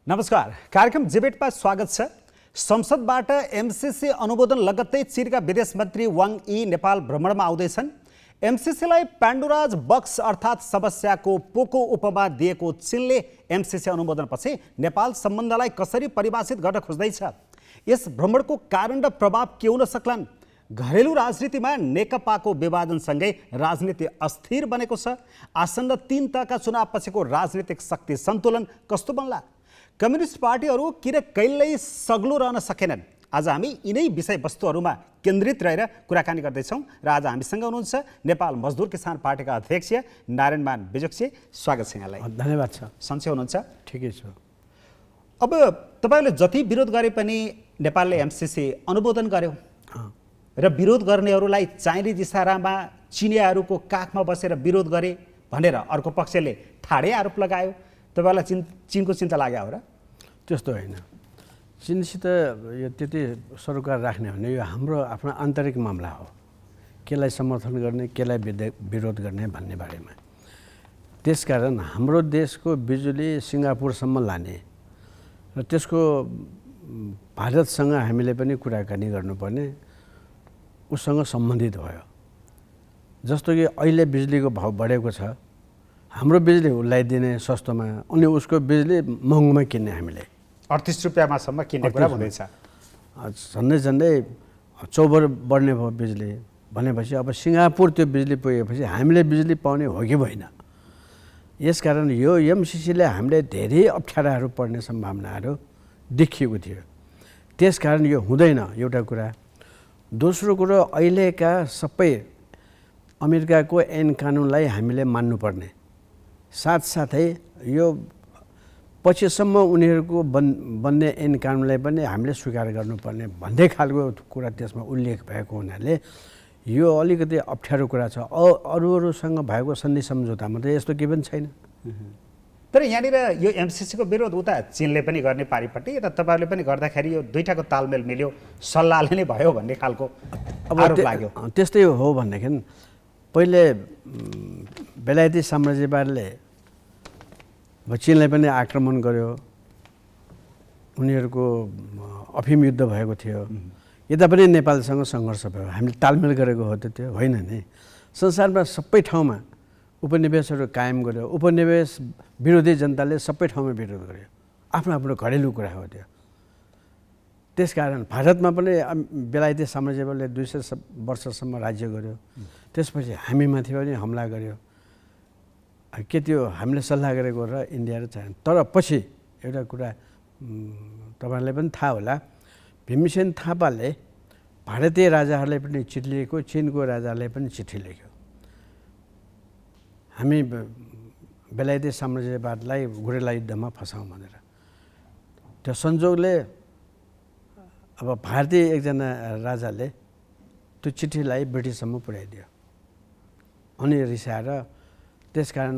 नमस्कार, कार्यक्रम डिबेटमा स्वागत छ। संसदबाट एमसीसी अनुमोदन लगत्तै चीनका विदेश मन्त्री वाङ यी नेपाल भ्रमणमा आउँदैछन्। एमसीसीलाई पाण्डुराज बक्स अर्थात् समस्याको पोको उपमा दिएको चीनले एमसीसी अनुमोदनपछि नेपाल सम्बन्धलाई कसरी परिभाषित गर्न खोज्दैछ? यस भ्रमणको कारण र प्रभाव के हुन सक्लान्? घरेलु राजनीतिमा नेकपाको विभाजनसँगै राजनीति अस्थिर बनेको छ। आसन्न 3 तहका चुनावपछिको राजनीतिक शक्ति सन्तुलन कस्तो बन्ला? कम्युनिस्ट पार्टीहरू किन कहिल्यै सग्लो रहन सकेनन्? आज हामी यिनै विषयवस्तुहरूमा केन्द्रित रहेर कुराकानी गर्दैछौँ र आज हामीसँग हुनुहुन्छ नेपाल मजदुर किसान पार्टीका अध्यक्ष नारायणमान बिजुक्सी। स्वागत छ यहाँलाई। धन्यवाद छ। सन्चै हुनुहुन्छ? ठिकै छु। अब तपाईँहरूले जति विरोध गरे पनि नेपालले एमसीसी अनुमोदन गर्यो र विरोध गर्नेहरूलाई चाइनिज इसारामा चिनियाहरूको काखमा बसेर विरोध गरे भनेर अर्को पक्षले ठाडै आरोप लगायो। तपाईँलाई चीनको चिन्ता लाग्यो हो र? त्यस्तो होइन। चीनसित यो त्यति सरोकार राख्ने भने यो हाम्रो आफ्नो आन्तरिक मामला हो। केलाई समर्थन गर्ने, केलाई विरोध गर्ने भन्ने बारेमा। त्यसकारण हाम्रो देशको बिजुली सिङ्गापुरसम्म लाने र त्यसको भारतसँग हामीले पनि कुराकानी गर्नुपर्ने उसँग सम्बन्धित भयो। जस्तो कि अहिले बिजुलीको भाउ बढेको छ, हाम्रो बिजुली उसलाई दिने सस्तोमा, अनि उसको बिजुली महँगोमा किन्ने हामीले 38 रुपियाँमासम्म किन्ने कुरा हुँदैछ। झन्डै झन्डै 4 बढ्ने भयो बिजुली भनेपछि अब सिङ्गापुर त्यो बिजुली पुगेपछि हामीले बिजुली पाउने हो कि होइन? यसकारण यो एमसीसीले हामीले धेरै अप्ठ्याराहरू पर्ने सम्भावनाहरू देखिएको थियो। त्यसकारण यो हुँदैन एउटा कुरा। दोस्रो कुरो, अहिलेका सबै अमेरिकाको ऐन कानुनलाई हामीले मान्नुपर्ने, साथसाथै यो पछिसम्म उनीहरूको बन्ने ऐन कानुनलाई पनि हामीले स्वीकार गर्नुपर्ने भन्ने खालको कुरा त्यसमा उल्लेख भएको हुनाले यो अलिकति अप्ठ्यारो कुरा छ। अरूसँग भएको सन्धि सम्झौतामा त यस्तो केही पनि छैन। तर यहाँनिर यो एमसीसीको विरोध उता चीनले पनि गर्ने पारिपट्टि र तपाईँहरूले पनि गर्दाखेरि यो दुईटाको तालमेल मिल्यो, सल्लाहले नै भयो भन्ने खालको आरोप लाग्यो। त्यस्तै हो भनेदेखि पहिले बेलायती साम्राज्यवादले चीनलाई पनि आक्रमण गर्यो, उनीहरूको अफिम युद्ध भएको थियो। यता पनि नेपालसँग सङ्घर्ष भयो, हामीले तालमेल गरेको हो त्यो होइन नि। संसारमा सबै ठाउँमा उपनिवेशहरू कायम गर्यो, उपनिवेश विरोधी जनताले सबै ठाउँमा विरोध गर्यो। आफ्नो आफ्नो घरेलु कुरा हो त्यो। त्यसकारण भारतमा पनि बेलायती साम्राज्यवादले 200 वर्षसम्म राज्य गर्यो। त्यसपछि हामीमाथि पनि हमला गर्यो। के त्यो हामीले सल्लाह गरेको र इन्डिया र चाइना। तर पछि एउटा कुरा तपाईँहरूलाई पनि थाहा होला, भीमसेन थापाले भारतीय राजाहरूलाई पनि चिठी लेखेको, चीनको राजालाई पनि चिठी लेख्यो, हामी बेलायती साम्राज्यवादलाई गोरेला युद्धमा फसाउँ भनेर। त्यो संजोगले अब भारतीय एकजना राजाले त्यो चिठीलाई ब्रिटिससम्म पुर्याइदियो। अनि रिसाएर, त्यसकारण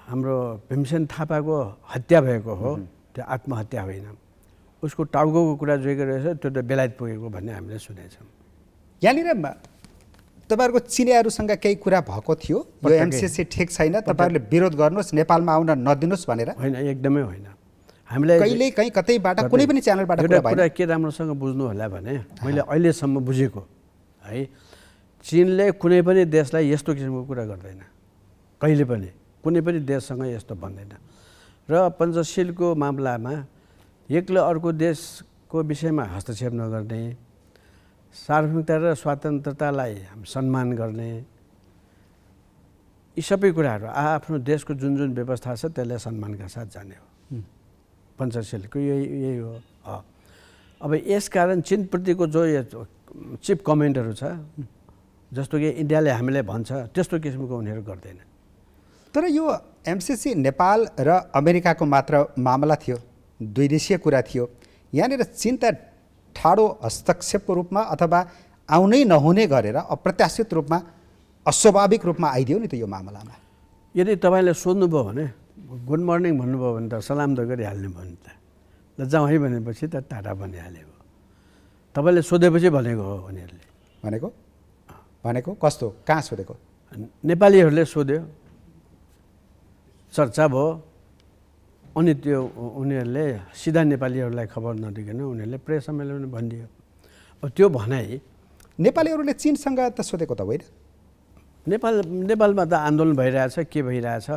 हाम्रो भीमसेन थापाको हत्या भएको हो, त्यो आत्महत्या होइन। उसको टाउकोको कुरा जोएको रहेछ, त्यो त बेलायत पुगेको भन्ने हामीले सुनेछौँ। यहाँनिर तपाईँहरूको चिनियाहरूसँग केही कुरा भएको थियो, यो एमसीसी ठिक छैन, तपाईँहरूले विरोध गर्नुहोस्, नेपालमा आउन नदिनुहोस् भनेर? होइन, एकदमै होइन। हामीलाई कहिले कहीँ कतैबाट कुनै पनि च्यानलबाट कुरा के राम्रोसँग बुझ्नु होला भने, मैले अहिलेसम्म बुझेको है, चीनले कुनै पनि देशलाई यस्तो किसिमको कुरा गर्दैन, कहिले पनि कुनै पनि देशसँग यस्तो भन्दैन। र पञ्चशीलको मामलामा एक्लै अर्को देशको विषयमा हस्तक्षेप नगर्ने, सार्वभौमिकता र स्वतन्त्रतालाई सम्मान गर्ने, यी सबै कुराहरू आफ्नो देशको जुन जुन व्यवस्था छ त्यसलाई सम्मानका साथ जाने हो। पञ्चशीलको यही हो। अब यसकारण चीनप्रतिको जो चिप कमेन्टहरू छ, जस्तो कि इन्डियाले हामीलाई भन्छ, त्यस्तो किसिमको उनीहरू गर्दैन। तर यो एमसीसी नेपाल र अमेरिकाको मात्र मामला थियो, द्विदेशीय कुरा थियो। यहाँनिर चीन त ठाडो हस्तक्षेपको रूपमा अथवा आउनै नहुने गरेर अप्रत्याशित रूपमा, अस्वाभाविक रूपमा आइदियो नि त यो मामलामा। यदि तपाईँले सोध्नुभयो भने, गुड मर्निङ भन्नुभयो भने त सलाम त गरिहाल्नु भयो नि त। ल जाउँ है भनेपछि त टाटा भनिहाल्यो। तपाईँले सोधेपछि भनेको हो उनीहरूले। भनेको कस्तो, कहाँ सोधेको? नेपालीहरूले सोध्यो। चर्चा भयो अनि त्यो उनीहरूले सिधा नेपालीहरूलाई खबर नदिकन उनीहरूले प्रेस सम्मेलन भनिदियो। अब त्यो भनाइ नेपालीहरूले चीनसँग त सोधेको त होइन? नेपालमा त आन्दोलन भइरहेछ, के भइरहेछ,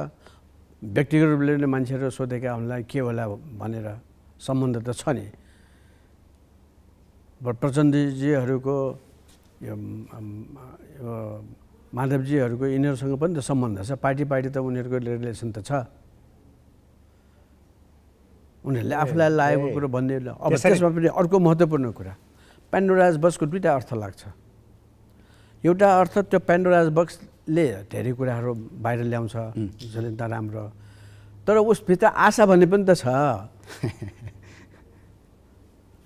व्यक्तिगत रूपले मान्छेहरू सोधेका हुनलाई के होला भनेर सम्बन्ध त छ नि। प्रचण्डजीहरूको यो माधवजीहरूको यिनीहरूसँग पनि त सम्बन्ध छ, पार्टी त उनीहरूको रिलेसन त छ। उनीहरूले आफूलाई लागेको कुरो भन्दै। अब त्यसमा पनि अर्को महत्त्वपूर्ण कुरा, पाण्डुराज बक्सको दुईवटा अर्थ लाग्छ। एउटा अर्थ त्यो पाण्डुराज बक्सले धेरै कुराहरू बाहिर ल्याउँछ जसले त राम्रो, तर उसभित्र आशा भन्ने पनि त छ।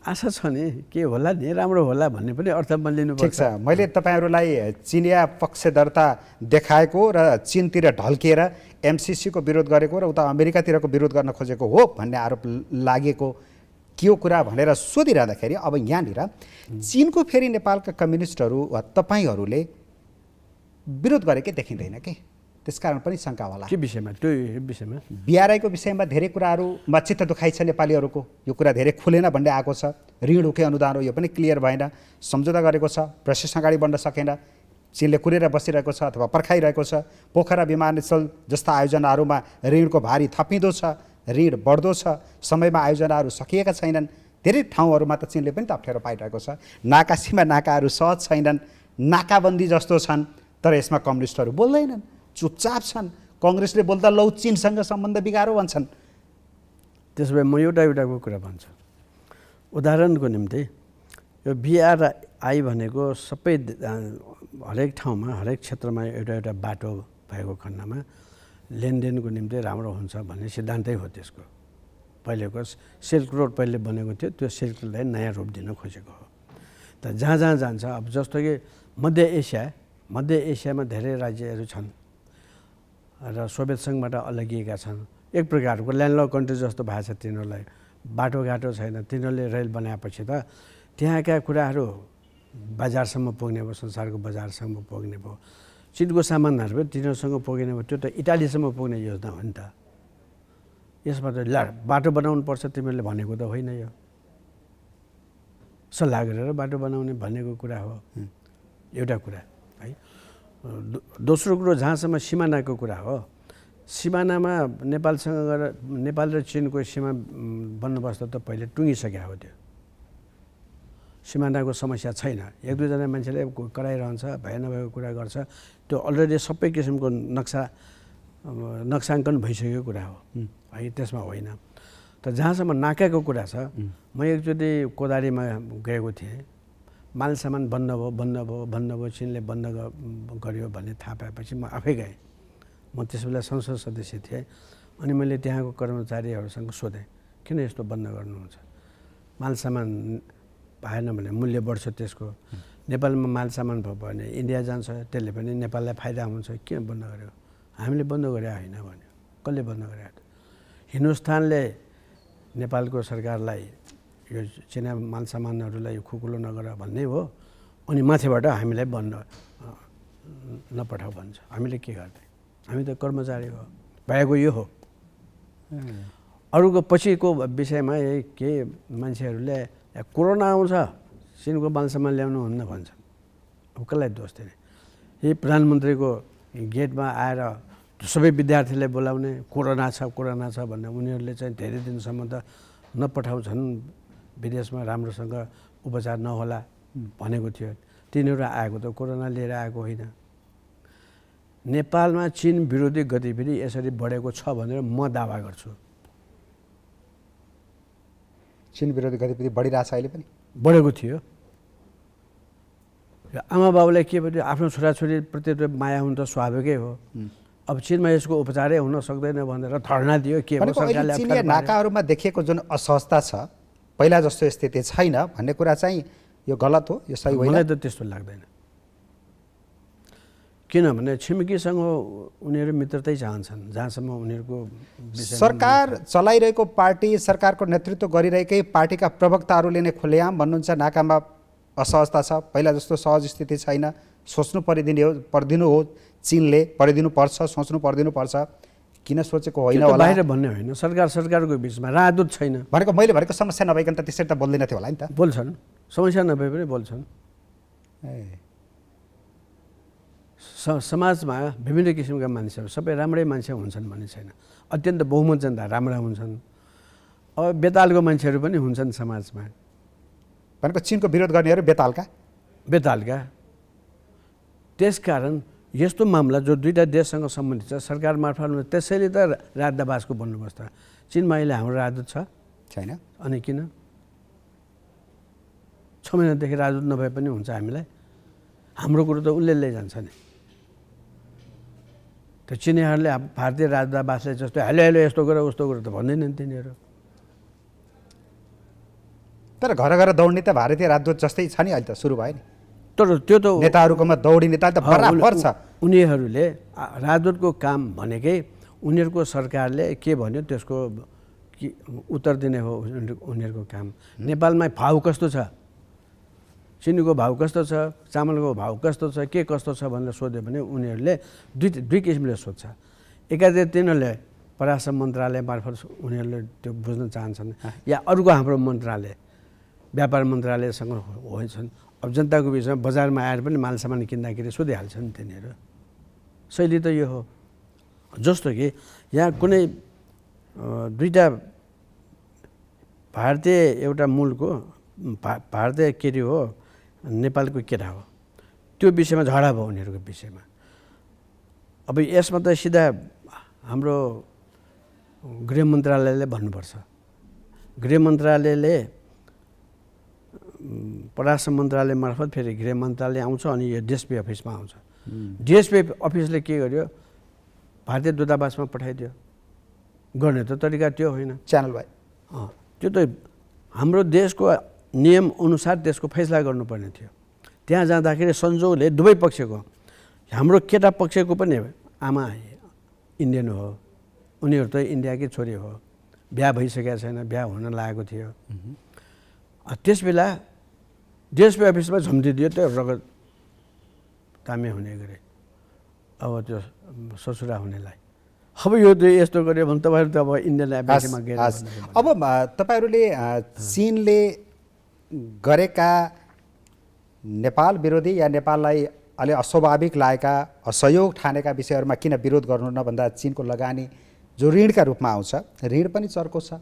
आशा छ नि, के होला नि, राम्रो होला भन्ने पनि अर्थमा लिनुपर्छ। ठिक छ, मैले तपाईँहरूलाई चिनिया पक्षधरता देखाएको र चीनतिर ढल्किएर एमसीसीको विरोध गरेको र उता अमेरिकातिरको विरोध गर्न खोजेको हो भन्ने आरोप लागेको के हो कुरा भनेर सोधिरहँदाखेरि अब यहाँनिर चीनको फेरि नेपालका कम्युनिस्टहरू वा तपाईँहरूले विरोध गरेकै देखिँदैन के, त्यसकारण पनि शङ्का होला। के विषयमा? त्यो विषयमा बिआरआईको विषयमा धेरै कुराहरूमा चित्त दुखाइ छ नेपालीहरूको, यो कुरा धेरै खुलेन भन्ने आएको छ। ऋण उके अनुदान हो, यो पनि क्लियर भएन, सम्झौता गरेको छ, प्रोसेस अगाडि बढ्न सकेन, चीनले कुरेर बसिरहेको छ अथवा पर्खाइरहेको छ। पोखरा विमानस्थल जस्ता आयोजनाहरूमा ऋणको भारी थपिँदो छ, ऋण बढ्दो छ, समयमा आयोजनाहरू सकिएका छैनन्। धेरै ठाउँहरूमा त चीनले पनि त अप्ठ्यारो पाइरहेको छ। नाकासीमा नाकाहरू सहज छैनन्, नाकाबन्दी जस्तो छन्, तर यसमा कम्युनिस्टहरू बोल्दैनन्, चुपचाप छन्। कङ्ग्रेसले बोल्दा लौ चीनसँग सम्बन्ध बिगारो भन्छन्। त्यसो भए म एउटाको कुरा भन्छु। उदाहरणको निम्ति यो बिआरआई भनेको सबै हरेक ठाउँमा, हरेक क्षेत्रमा एउटा बाटो भएको खण्डमा लेनदेनको निम्ति राम्रो हुन्छ भन्ने सिद्धान्तै हो त्यसको। पहिलेको सिल्क रोड पहिले बनेको थियो, त्यो सिल्क रोडलाई नयाँ रूप दिन खोजेको हो। त जहाँ जान्छ, अब जस्तो कि मध्य एसियामा धेरै राज्यहरू छन् र सोभियत सङ्घबाट अलगिएका छन्। एक प्रकारको ल्यान्डलक कन्ट्री जस्तो भएको छ तिनीहरूलाई। बाटोघाटो छैन, तिनीहरूले रेल बनाएपछि त त्यहाँका कुराहरू बजारसम्म पुग्ने भयो, संसारको बजारसम्म पुग्ने भयो। चीनको सामानहरू पनि तिनीहरूसँग पुग्ने भयो, त्यो त इटालीसम्म पुग्ने योजना हो नि त। यसमा त बाटो बनाउनुपर्छ तिमीहरूले भनेको त होइन, यो सल्लाह गरेर बाटो बनाउने भनेको कुरा हो। एउटा कुरा है। दोस्रो कुरो जहाँसम्म सिमानाको कुरा हो, सिमानामा नेपाल र चीनको सीमा बन्दोबस्त त पहिले टुङ्गिसकेको हो। त्यो सिमानाको समस्या छैन। एक दुईजना मान्छेले कराइरहन्छ, भए नभएको कुरा गर्छ, त्यो अलरेडी सबै किसिमको नक्साङ्कन भइसकेको कुरा हो है, त्यसमा होइन। त जहाँसम्म नाकाको कुरा छ, म एकचोटि कोदारीमा गएको थिएँ, माल सामान बन्द भयो, चीनले बन्द गर्यो भन्ने थाहा पाएपछि म आफै गएँ। म त्यस बेला संसद सदस्य थिएँ। अनि मैले त्यहाँको कर्मचारीहरूसँग सोधेँ, किन यस्तो बन्द गर्नुहुन्छ? माल सामान पाएन भने मूल्य बढ्छ त्यसको। नेपालमा माल सामान भयो भने इन्डिया जान्छ, त्यसले पनि नेपाललाई फाइदा हुन्छ, किन बन्द गर्यो? हामीले बन्द गरे होइन भन्यो। कसले बन्द गरे? हिन्दुस्तानले नेपालको सरकारलाई यो चिना माल सामानहरूलाई खुकुलो नगर भन्ने हो, अनि माथिबाट हामीलाई बन्द नपठाऊ भन्छ। हामीले के गर्ने? हामी त कर्मचारी हो, भएको यो हो। अरूको पछिको विषयमा यही के मान्छेहरूले कोरोना आउँछ चीनको माल सामान ल्याउनु हुन्न भन्छ। अब कसलाई दोष दिने? यही प्रधानमन्त्रीको गेटमा आएर सबै विद्यार्थीलाई बोलाउने, कोरोना छ भन्ने, उनीहरूले चाहिँ धेरै दिनसम्म त नपठाउँछन् विदेशमा, राम्रोसँग उपचार नहोला भनेको थियो। तिनीहरू आएको त कोरोना लिएर आएको होइन। नेपालमा चीन विरोधी गतिविधि यसरी बढेको छ भनेर म दावा गर्छु। चीन विरोधी गतिविधि बढिरहेछ, अहिले पनि बढेको थियो। आमा बाबुलाई के भन्यो, आफ्नो छोराछोरीप्रति माया हुन त स्वाभाविकै हो। अब चीनमा यसको उपचारै हुन सक्दैन भनेर धर्ना दियो। के हो सरकारले? चीनिया नाकाहरूमा देखिएको जुन असहजता छ, पहिला जस्तो स्थिति छैन भन्ने कुरा चाहिँ यो गलत हो, यो सही होइन? मलाई त त्यस्तो लाग्दैन। किनभने छिमेकीसँग उनीहरू मित्रतै चाहन्छन्, जहाँसम्म उनीहरूको सरकार चलाइरहेको पार्टी, सरकारको नेतृत्व गरिरहेकै पार्टीका प्रवक्ताहरूले नै खुलेआम भन्नुहुन्छ नाकामा असहजता छ, पहिला जस्तो सहज स्थिति छैन, सोच्नु परिदिनु हो, चीनले परिदिनु पर्छ, सोच्नु परिदिनु पर्छ। किन सोचेको होइन त्यो त होला बाहिर भन्ने होइन, सरकारको बिचमा राजदूत छैन। भनेको मैले भनेको समस्या नभइकन त त्यसरी त बोल्दैन थियो होला नि त। बोल्छन्, समस्या नभए पनि बोल्छन्। समाजमा विभिन्न किसिमका मान्छेहरू, सबै राम्रै मान्छे हुन्छन् भन्ने छैन। अत्यन्त बहुमत जनता राम्रा हुन्छन्। अब बेतालको मान्छेहरू पनि हुन्छन् समाजमा। भनेको चीनको विरोध गर्नेहरू बेतालका। त्यसकारण यस्तो मामला जो दुईटा देशसँग सम्बन्धित छ, सरकार मार्फतमा, त्यसैले त राजदूतावासको बन्नुपर्छ। चीनमा अहिले हाम्रो राजदूत छैन। अनि किन 6 महिनादेखि राजदूत नभए पनि हुन्छ हामीलाई? हाम्रो कुरो त उसले लैजान्छ नि। त्यो चिनीहरूले भारतीय राजदूतावासले जस्तो हेलो हेलो यस्तो गर उस्तो गर त भन्दैनन् तिनीहरू। तर घर घर दौड्ने त भारतीय राजदूत जस्तै छ नि अहिले त, सुरु भयो नि। तर त्यो त नेताहरूकोमा दौडिने त बराबर छ। उनीहरूले राजदूतको काम भनेकै उनीहरूको सरकारले के भन्यो त्यसको उत्तर दिने हो उनीहरूको काम। नेपालमा भाउ कस्तो छ, चिनीको भाउ कस्तो छ, चामलको भाउ कस्तो छ, के कस्तो छ भनेर सोध्यो भने उनीहरूले दुई किसिमले सोध्छ। एकातिर तिनीहरूले परराष्ट्र मन्त्रालय मार्फत उनीहरूले त्यो बुझ्न चाहन्छन्, या अरूको हाम्रो मन्त्रालय व्यापार मन्त्रालयसँग होइन्छन्। अब जनताको बिचमा बजारमा आएर पनि माल सामान किन्दाखेरि सोधिहाल्छन् तिनीहरू। शैली त यो हो। जस्तो कि यहाँ कुनै दुईवटा भारतीय एउटा मूलको भारतीय केटी हो, नेपालको केटा हो, त्यो विषयमा झगडा भयो उनीहरूको विषयमा। अब यसमा त सिधा हाम्रो गृह मन्त्रालयले भन्नुपर्छ। गृह मन्त्रालयले परराष्ट्र मन्त्रालय मार्फत फेरि गृह मन्त्रालय आउँछ अनि यो डिएसपी अफिसमा आउँछ। डिएसपी अफिसले के गर्यो? भारतीय दूतावासमा पठाइदियो। गर्ने त तरिका त्यो होइन, च्यानल भयो। त्यो त हाम्रो देशको नियम अनुसार त्यसको फैसला गर्नुपर्ने थियो। त्यहाँ जाँदाखेरि संजोगले दुवै पक्षको, हाम्रो केटा पक्षको पनि आमा इन्डियन हो, उनीहरू त इन्डियाकै छोरी हो, बिहा भइसकेको छैन, बिहा हुन लागेको थियो। त्यसबेला डिएसपी अफिसमा झम्टिदियो त्यो रगत तामे हुने गरे, अब त्यो ससुरा हुनेलाई। अब यो यस्तो गर्यो भने तपाईँहरू त अब इन्डियन एम्बेसीमा गएर अब तपाईँहरूले चीनले गरेका नेपाल विरोधी या नेपाललाई अलि अस्वाभाविक लागेका, असहयोग ठानेका विषयहरूमा किन विरोध गर्नु नभन्दा चीनको लगानी जो ऋणका रूपमा आउँछ, ऋण पनि चर्को छ।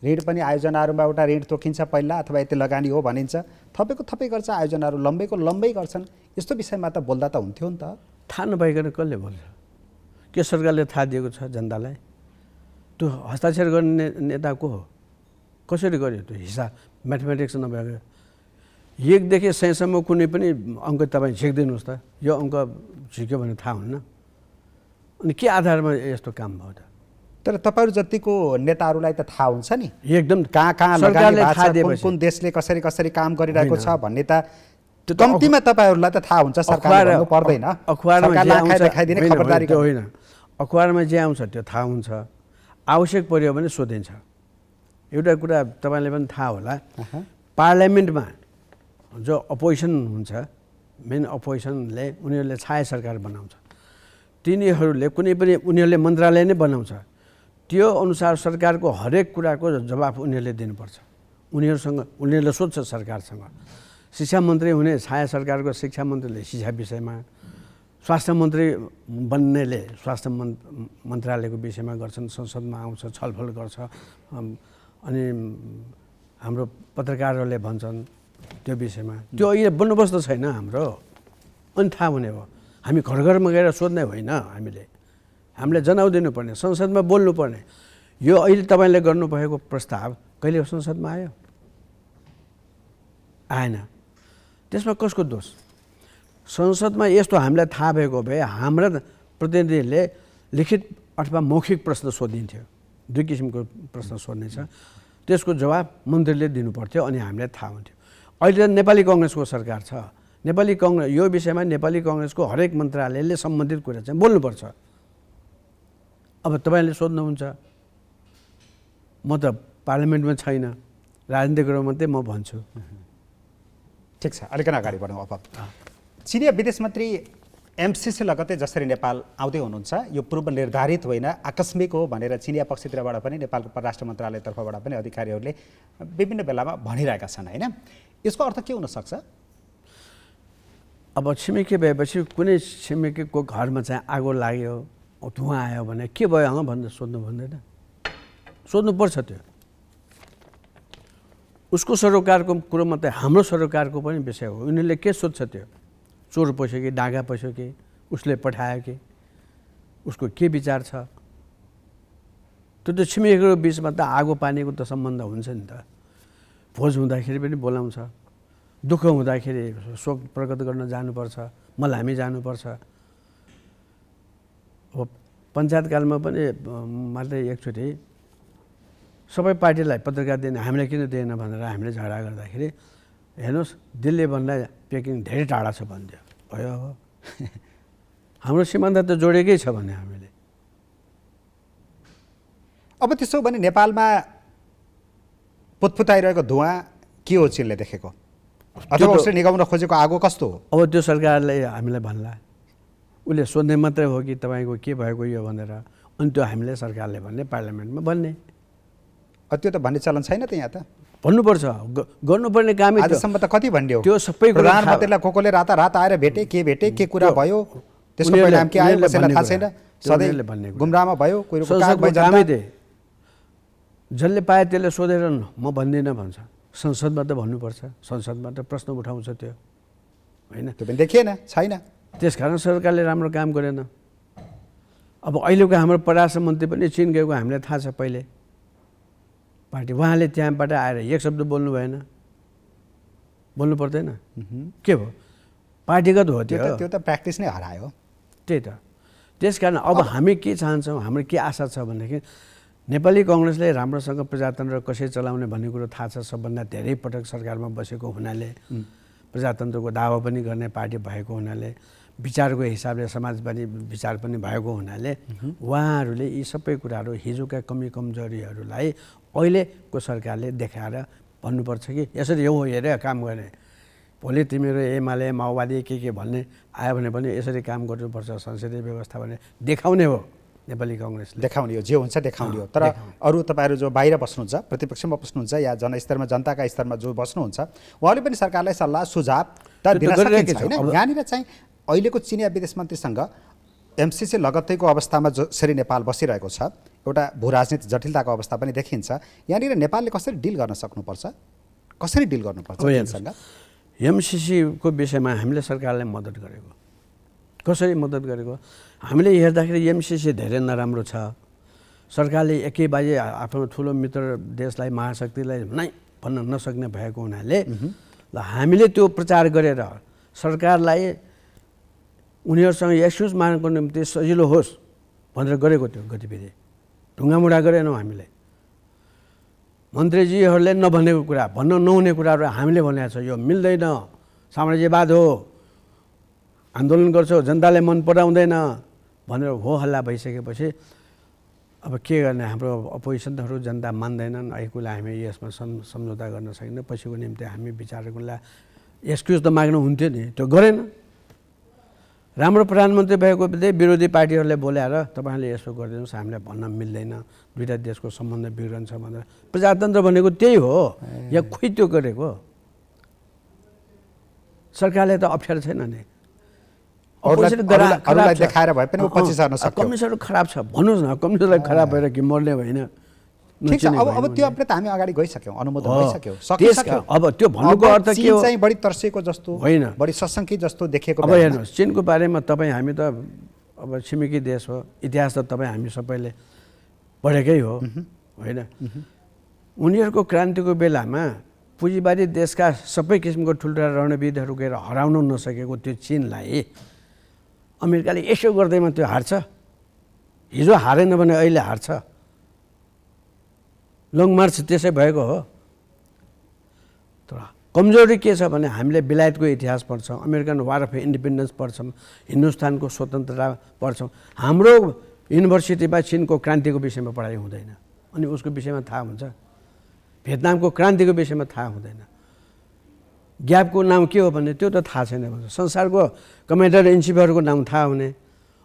ऋण पनि आयोजनाहरूमा एउटा ऋण तोकिन्छ पहिला, अथवा यति लगानी हो भनिन्छ, थपेको थपै गर्छ, आयोजनाहरू लम्बैको लम्बै गर्छन्। यस्तो विषयमा त बोल्दा त हुन्थ्यो नि त। थाहा नपाइकन कसले बोल्छ? के सरकारले थाहा दिएको छ जनतालाई? त्यो हस्ताक्षर गर्ने नेता को हो? कसरी गर्यो त्यो हिसाब? म्याथमेटिक्स नभएको 1 देखि 100 सम्म कुनै पनि अङ्क तपाईँ झिक्दिनुहोस् त, यो अङ्क झिक्यो भने थाहा हुन्न। अनि के आधारमा यस्तो काम भयो त? तर तपाईँहरू जतिको नेताहरूलाई त थाहा हुन्छ नि, एकदम कहाँ लगानी भएको छ, कुन देशले कसरी कसरी काम गरिरहेको छ भन्ने त कम्तीमा तपाईँहरूलाई त थाहा हुन्छ। सरकारले भन्नु पर्दैन, त्यो होइन। अखबारमा जे आउँछ त्यो थाहा हुन्छ। आवश्यक पर्यो भने सोधिन्छ। एउटा कुरा तपाईँले पनि थाहा होला, पार्लियामेन्टमा जो अपोजिसन हुन्छ, मेन अपोजिसनले उनीहरूले छाया सरकार बनाउँछ। तिनीहरूले कुनै पनि उनीहरूले मन्त्रालय नै बनाउँछ, त्यो अनुसार सरकारको हरेक कुराको जवाफ उनीहरूले दिनुपर्छ। उनीहरूले सोध्छ सरकारसँग। शिक्षा मन्त्री हुने छाया सरकारको शिक्षा मन्त्रीले शिक्षा विषयमा, स्वास्थ्य मन्त्री बन्नेले स्वास्थ्य मन्त्रालयको विषयमा गर्छन्, संसदमा आउँछ, छलफल गर्छ। अनि हाम्रो पत्रकारहरूले भन्छन् त्यो विषयमा। त्यो अहिले बन्दोबस्त छैन हाम्रो, अनि थाहा हुने हो। हामी घर घरमा गएर सोध्ने होइन, हामीले जनाउ दिनुपर्ने, संसदमा बोल्नुपर्ने। यो अहिले तपाईँले गर्नुभएको प्रस्ताव कहिले संसदमा आयो? आएन। त्यसमा कसको दोष? संसदमा यस्तो हामीलाई थाहा भएको भए हाम्रा प्रतिनिधिहरूले लिखित अथवा मौखिक प्रश्न सोधिन्थ्यो। 2 किसिमको प्रश्न सोध्ने छ, त्यसको जवाब मन्त्रीले दिनुपर्थ्यो अनि हामीलाई थाहा हुन्थ्यो। अहिले त नेपाली कङ्ग्रेसको सरकार छ। नेपाली कङ्ग्रेस यो विषयमा नेपाली कङ्ग्रेसको हरेक मन्त्रालयले सम्बन्धित कुरा चाहिँ बोल्नुपर्छ। अब तपाईँले सोध्नुहुन्छ, म त पार्लियामेन्टमा छैन, राजनीतिक मात्रै म भन्छु। ठिक छ, अलिकन अगाडि बढौँ। अब चिनिया विदेश मन्त्री एमसिसी लगत्तै जसरी नेपाल आउँदै हुनुहुन्छ यो पूर्व निर्धारित होइन आकस्मिक हो भनेर चिनिया पक्षतिरबाट पनि नेपालको परराष्ट्र मन्त्रालयतर्फबाट पनि अधिकारीहरूले विभिन्न बेलामा भनिरहेका छन् होइन यसको अर्थ के हुनसक्छ? अब छिमेकी भएपछि कुनै छिमेकीको घरमा चाहिँ आगो लाग्यो धुवाँ आयो भने के भयो भनेर सोध्नु भन्दैन? सोध्नुपर्छ त्यो। उसको सरोकारको कुरो मात्रै हाम्रो सरोकारको पनि विषय हो। उनीहरूले के सोध्छ त्यो? चोर पस्यो कि डाँगा पस्यो कि उसले पठायो कि उसको के विचार छ? त्यो त छिमेकीको बिचमा त आगो पानीको त सम्बन्ध हुन्छ नि त। भोज हुँदाखेरि पनि बोलाउँछ, दुःख हुँदाखेरि शोक प्रकट गर्न जानुपर्छ, मलामी जानुपर्छ। अब पञ्चायतकालमा पनि मात्रै एकचोटि सबै पार्टीलाई पत्रकार दिने हामीले किन दिएन भनेर हामीले झगडा गर्दाखेरि हेर्नुहोस् दिल्लीभन्दा पेकिङ धेरै टाढा छ भनिदियो। भयो अब हाम्रो सीमान्त त जोडेकै छ भने हामीले। अब त्यसो भने नेपालमा पुतपुताइरहेको धुवाँ के हो चिनले देखेको अथवा उसले निगाउन खोजेको आगो कस्तो हो? अब त्यो सरकारले हामीलाई भन्ला, उसले सोध्ने मात्रै हो कि तपाईँको के भएको यो भनेर, अनि त्यो हामीले सरकारले भन्ने पार्लियामेन्टमा भन्ने। त्यो त भन्ने चलन छैन त यहाँ त। भन्नुपर्छ, गर्नुपर्ने कामै आजसम्म त कति भन्ने हो? त्यो सबै प्रधानमन्त्रीलाई कोले रातारात आएर भेटे के कुरा भयो त्यसको परिणाम के आयो कसैलाई थाहा छैन। सधैँ गुमराहमा भयो कोही जसले पाए त्यसले सोधेर म भन्दिनँ भन्छ। संसदमा त भन्नुपर्छ, संसदमा त प्रश्न उठाउँछ त्यो होइन? त्यो पनि देखिएन, छैन। त्यसकारण सरकारले राम्रो काम गरेन। अब अहिलेको हाम्रो परराष्ट्र मन्त्री पनि चिन गएको हामीलाई थाहा छ पहिले पार्टी। उहाँले त्यहाँबाट आएर एक शब्द बोल्नु भएन, बोल्नु पर्दैन? के भयो? पार्टीगत हो त्यो त प्र्याक्टिस नै हरायो। त्यही त। त्यसकारण अब हामी के चाहन्छौँ, हाम्रो के आशा छ भनेदेखि नेपाली कङ्ग्रेसले राम्रोसँग प्रजातन्त्र कसरी चलाउने भन्ने कुरो थाहा छ। सबभन्दा धेरै पटक सरकारमा बसेको हुनाले, प्रजातन्त्रको दावा पनि गर्ने पार्टी भएको हुनाले, विचारको हिसाबले समाजवादी विचार पनि भएको हुनाले उहाँहरूले यी सबै कुराहरू हिजोका कमी कमजोरीहरूलाई अहिलेको सरकारले देखाएर भन्नुपर्छ कि यसरी यो हेरेर काम गर्ने। भोलि तिमीहरू एमाले माओवादी के भन्ने आयो भने पनि यसरी काम गर्नुपर्छ संसदीय व्यवस्था भने देखाउने हो नेपाली कङ्ग्रेसले। देखाउने हो, जे हुन्छ देखाउने हो। तर अरू तपाईँहरू जो बाहिर बस्नुहुन्छ, प्रतिपक्षमा बस्नुहुन्छ या जनस्तरमा जनताका स्तरमा जो बस्नुहुन्छ उहाँले पनि सरकारलाई सल्लाह सुझाव त दिन सकिन्छ होइन? यहाँनिर चाहिँ अहिलेको चिनिया विदेश मन्त्रीसँग एमसिसी लगत्तैको अवस्थामा जसरी नेपाल बसिरहेको छ, एउटा भू राजनीति जटिलताको अवस्था पनि देखिन्छ। यहाँनिर नेपालले कसरी डिल गर्न सक्नुपर्छ, कसरी डिल गर्नुपर्छ चिनसँग? एमसिसीको विषयमा हामीले सरकारलाई मद्दत गरेको, कसरी मद्दत गरेको हामीले हेर्दाखेरि एमसिसी धेरै नराम्रो छ। सरकारले एकै बाजे आफ्नो ठुलो मित्र देशलाई महाशक्तिलाई नै भन्न नसक्ने भएको हुनाले ल हामीले त्यो प्रचार गरेर सरकारलाई उनीहरूसँग एक्सक्युज माग्नको निम्ति सजिलो होस् भनेर गरेको त्यो गतिविधि ढुङ्गामुढा गरेनौँ हामीले। मन्त्रीजीहरूले नभनेको कुरा, भन्न नहुने कुराहरू हामीले भनेको छ। यो मिल्दैन, साम्राज्यवाद हो, आन्दोलन गर्छौ जनताले मन पराउँदैन भनेर हो हल्ला भइसकेपछि अब के गर्ने? हाम्रो अपोजिसनहरू जनता मान्दैनन्। अहिलेलाई हामी यसमा सम्झौता गर्न सकिन्न। पछिको निम्ति हामी विचारको लागि एक्सक्युज त माग्नु हुन्थ्यो नि, त्यो गरेन। राम्रो प्रधानमन्त्री भएको बित्तिकै विरोधी पार्टीहरूले बोलाएर तपाईँहरूले यसो गरिदिनुहोस्, हामीलाई भन्न मिल्दैन, दुईवटा देशको सम्बन्ध बिग्रन्छ भनेर। प्रजातन्त्र भनेको त्यही हो या खोइ त्यो गरेको? सरकारले त अप्ठ्यारो छैन नि, देखाएर भए पनि पछि सर्न सक्छ। कम्युनिस्टहरू खराब छ भन्नुहोस् न, कम्युनिस्टलाई खराब भएर कि मर्ने होइन। ठिक छ, अब त्यो अपने त हामी अगाडि गइसक्यौँ, अनुमोदन भइसक्यो, सकिसक्यो। अब त्यो भन्नुको अर्थ के हो? चाहिँ बढी तर्सिएको जस्तो होइन, बढी सशङ्कित जस्तो देखेको। अब हेर्नुहोस्, चिनको बारेमा तपाईँ हामी त अब छिमेकी देश हो, इतिहास त तपाईँ हामी सबैले पढेकै हो होइन? उनीहरूको क्रान्तिको बेलामा पुँजीवादी देशका सबै किसिमको ठुल्ठुला रणविदहरू गएर हराउन नसकेको त्यो चिनलाई अमेरिकाले यसो गर्दैमा त्यो हार्छ? हिजो हारेन भने अहिले हार्छ? लङ मार्च त्यसै भएको हो। तर कमजोरी के छ भने हामीले बेलायतको इतिहास पढ्छौँ, अमेरिकन वार अफ इन्डिपेन्डेन्स पढ्छौँ, हिन्दुस्तानको स्वतन्त्रता पढ्छौँ। हाम्रो युनिभर्सिटीमा चिनको क्रान्तिको विषयमा पढाइ हुँदैन, अनि उसको विषयमा थाहा हुन्छ। भियतनामको क्रान्तिको विषयमा थाहा हुँदैन। ग्यापको नाम के हो भने त्यो त थाहा छैन भन्छ। संसारको कमान्डर इन चिफहरूको नाम थाहा हुने,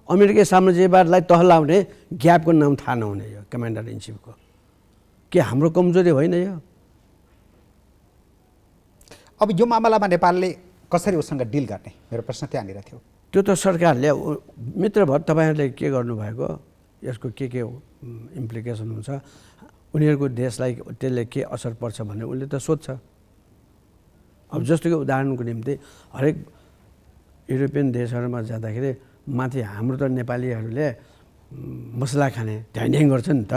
अमेरिकी साम्राज्यवादलाई तहलाउने ग्यापको नाम थाहा नहुने यो कमान्डर इन चिफको। के हाम्रो कमजोरी होइन यो? अब यो मामलामा नेपालले कसरी उसँग डिल गर्ने, मेरो प्रश्न त्यहाँनिर थियो। त्यो त सरकारले मित्रभर तपाईँहरूले के गर्नुभएको, यसको के इम्प्लिकेसन हुन्छ, उनीहरूको देशलाई त्यसले के असर पर्छ भन्ने उसले त सोध्छ। अब जस्तो कि उदाहरणको निम्ति हरेक युरोपियन देशहरूमा जाँदाखेरि माथि हाम्रो त नेपालीहरूले मसला खाने ढ्याङ गर्छ नि त,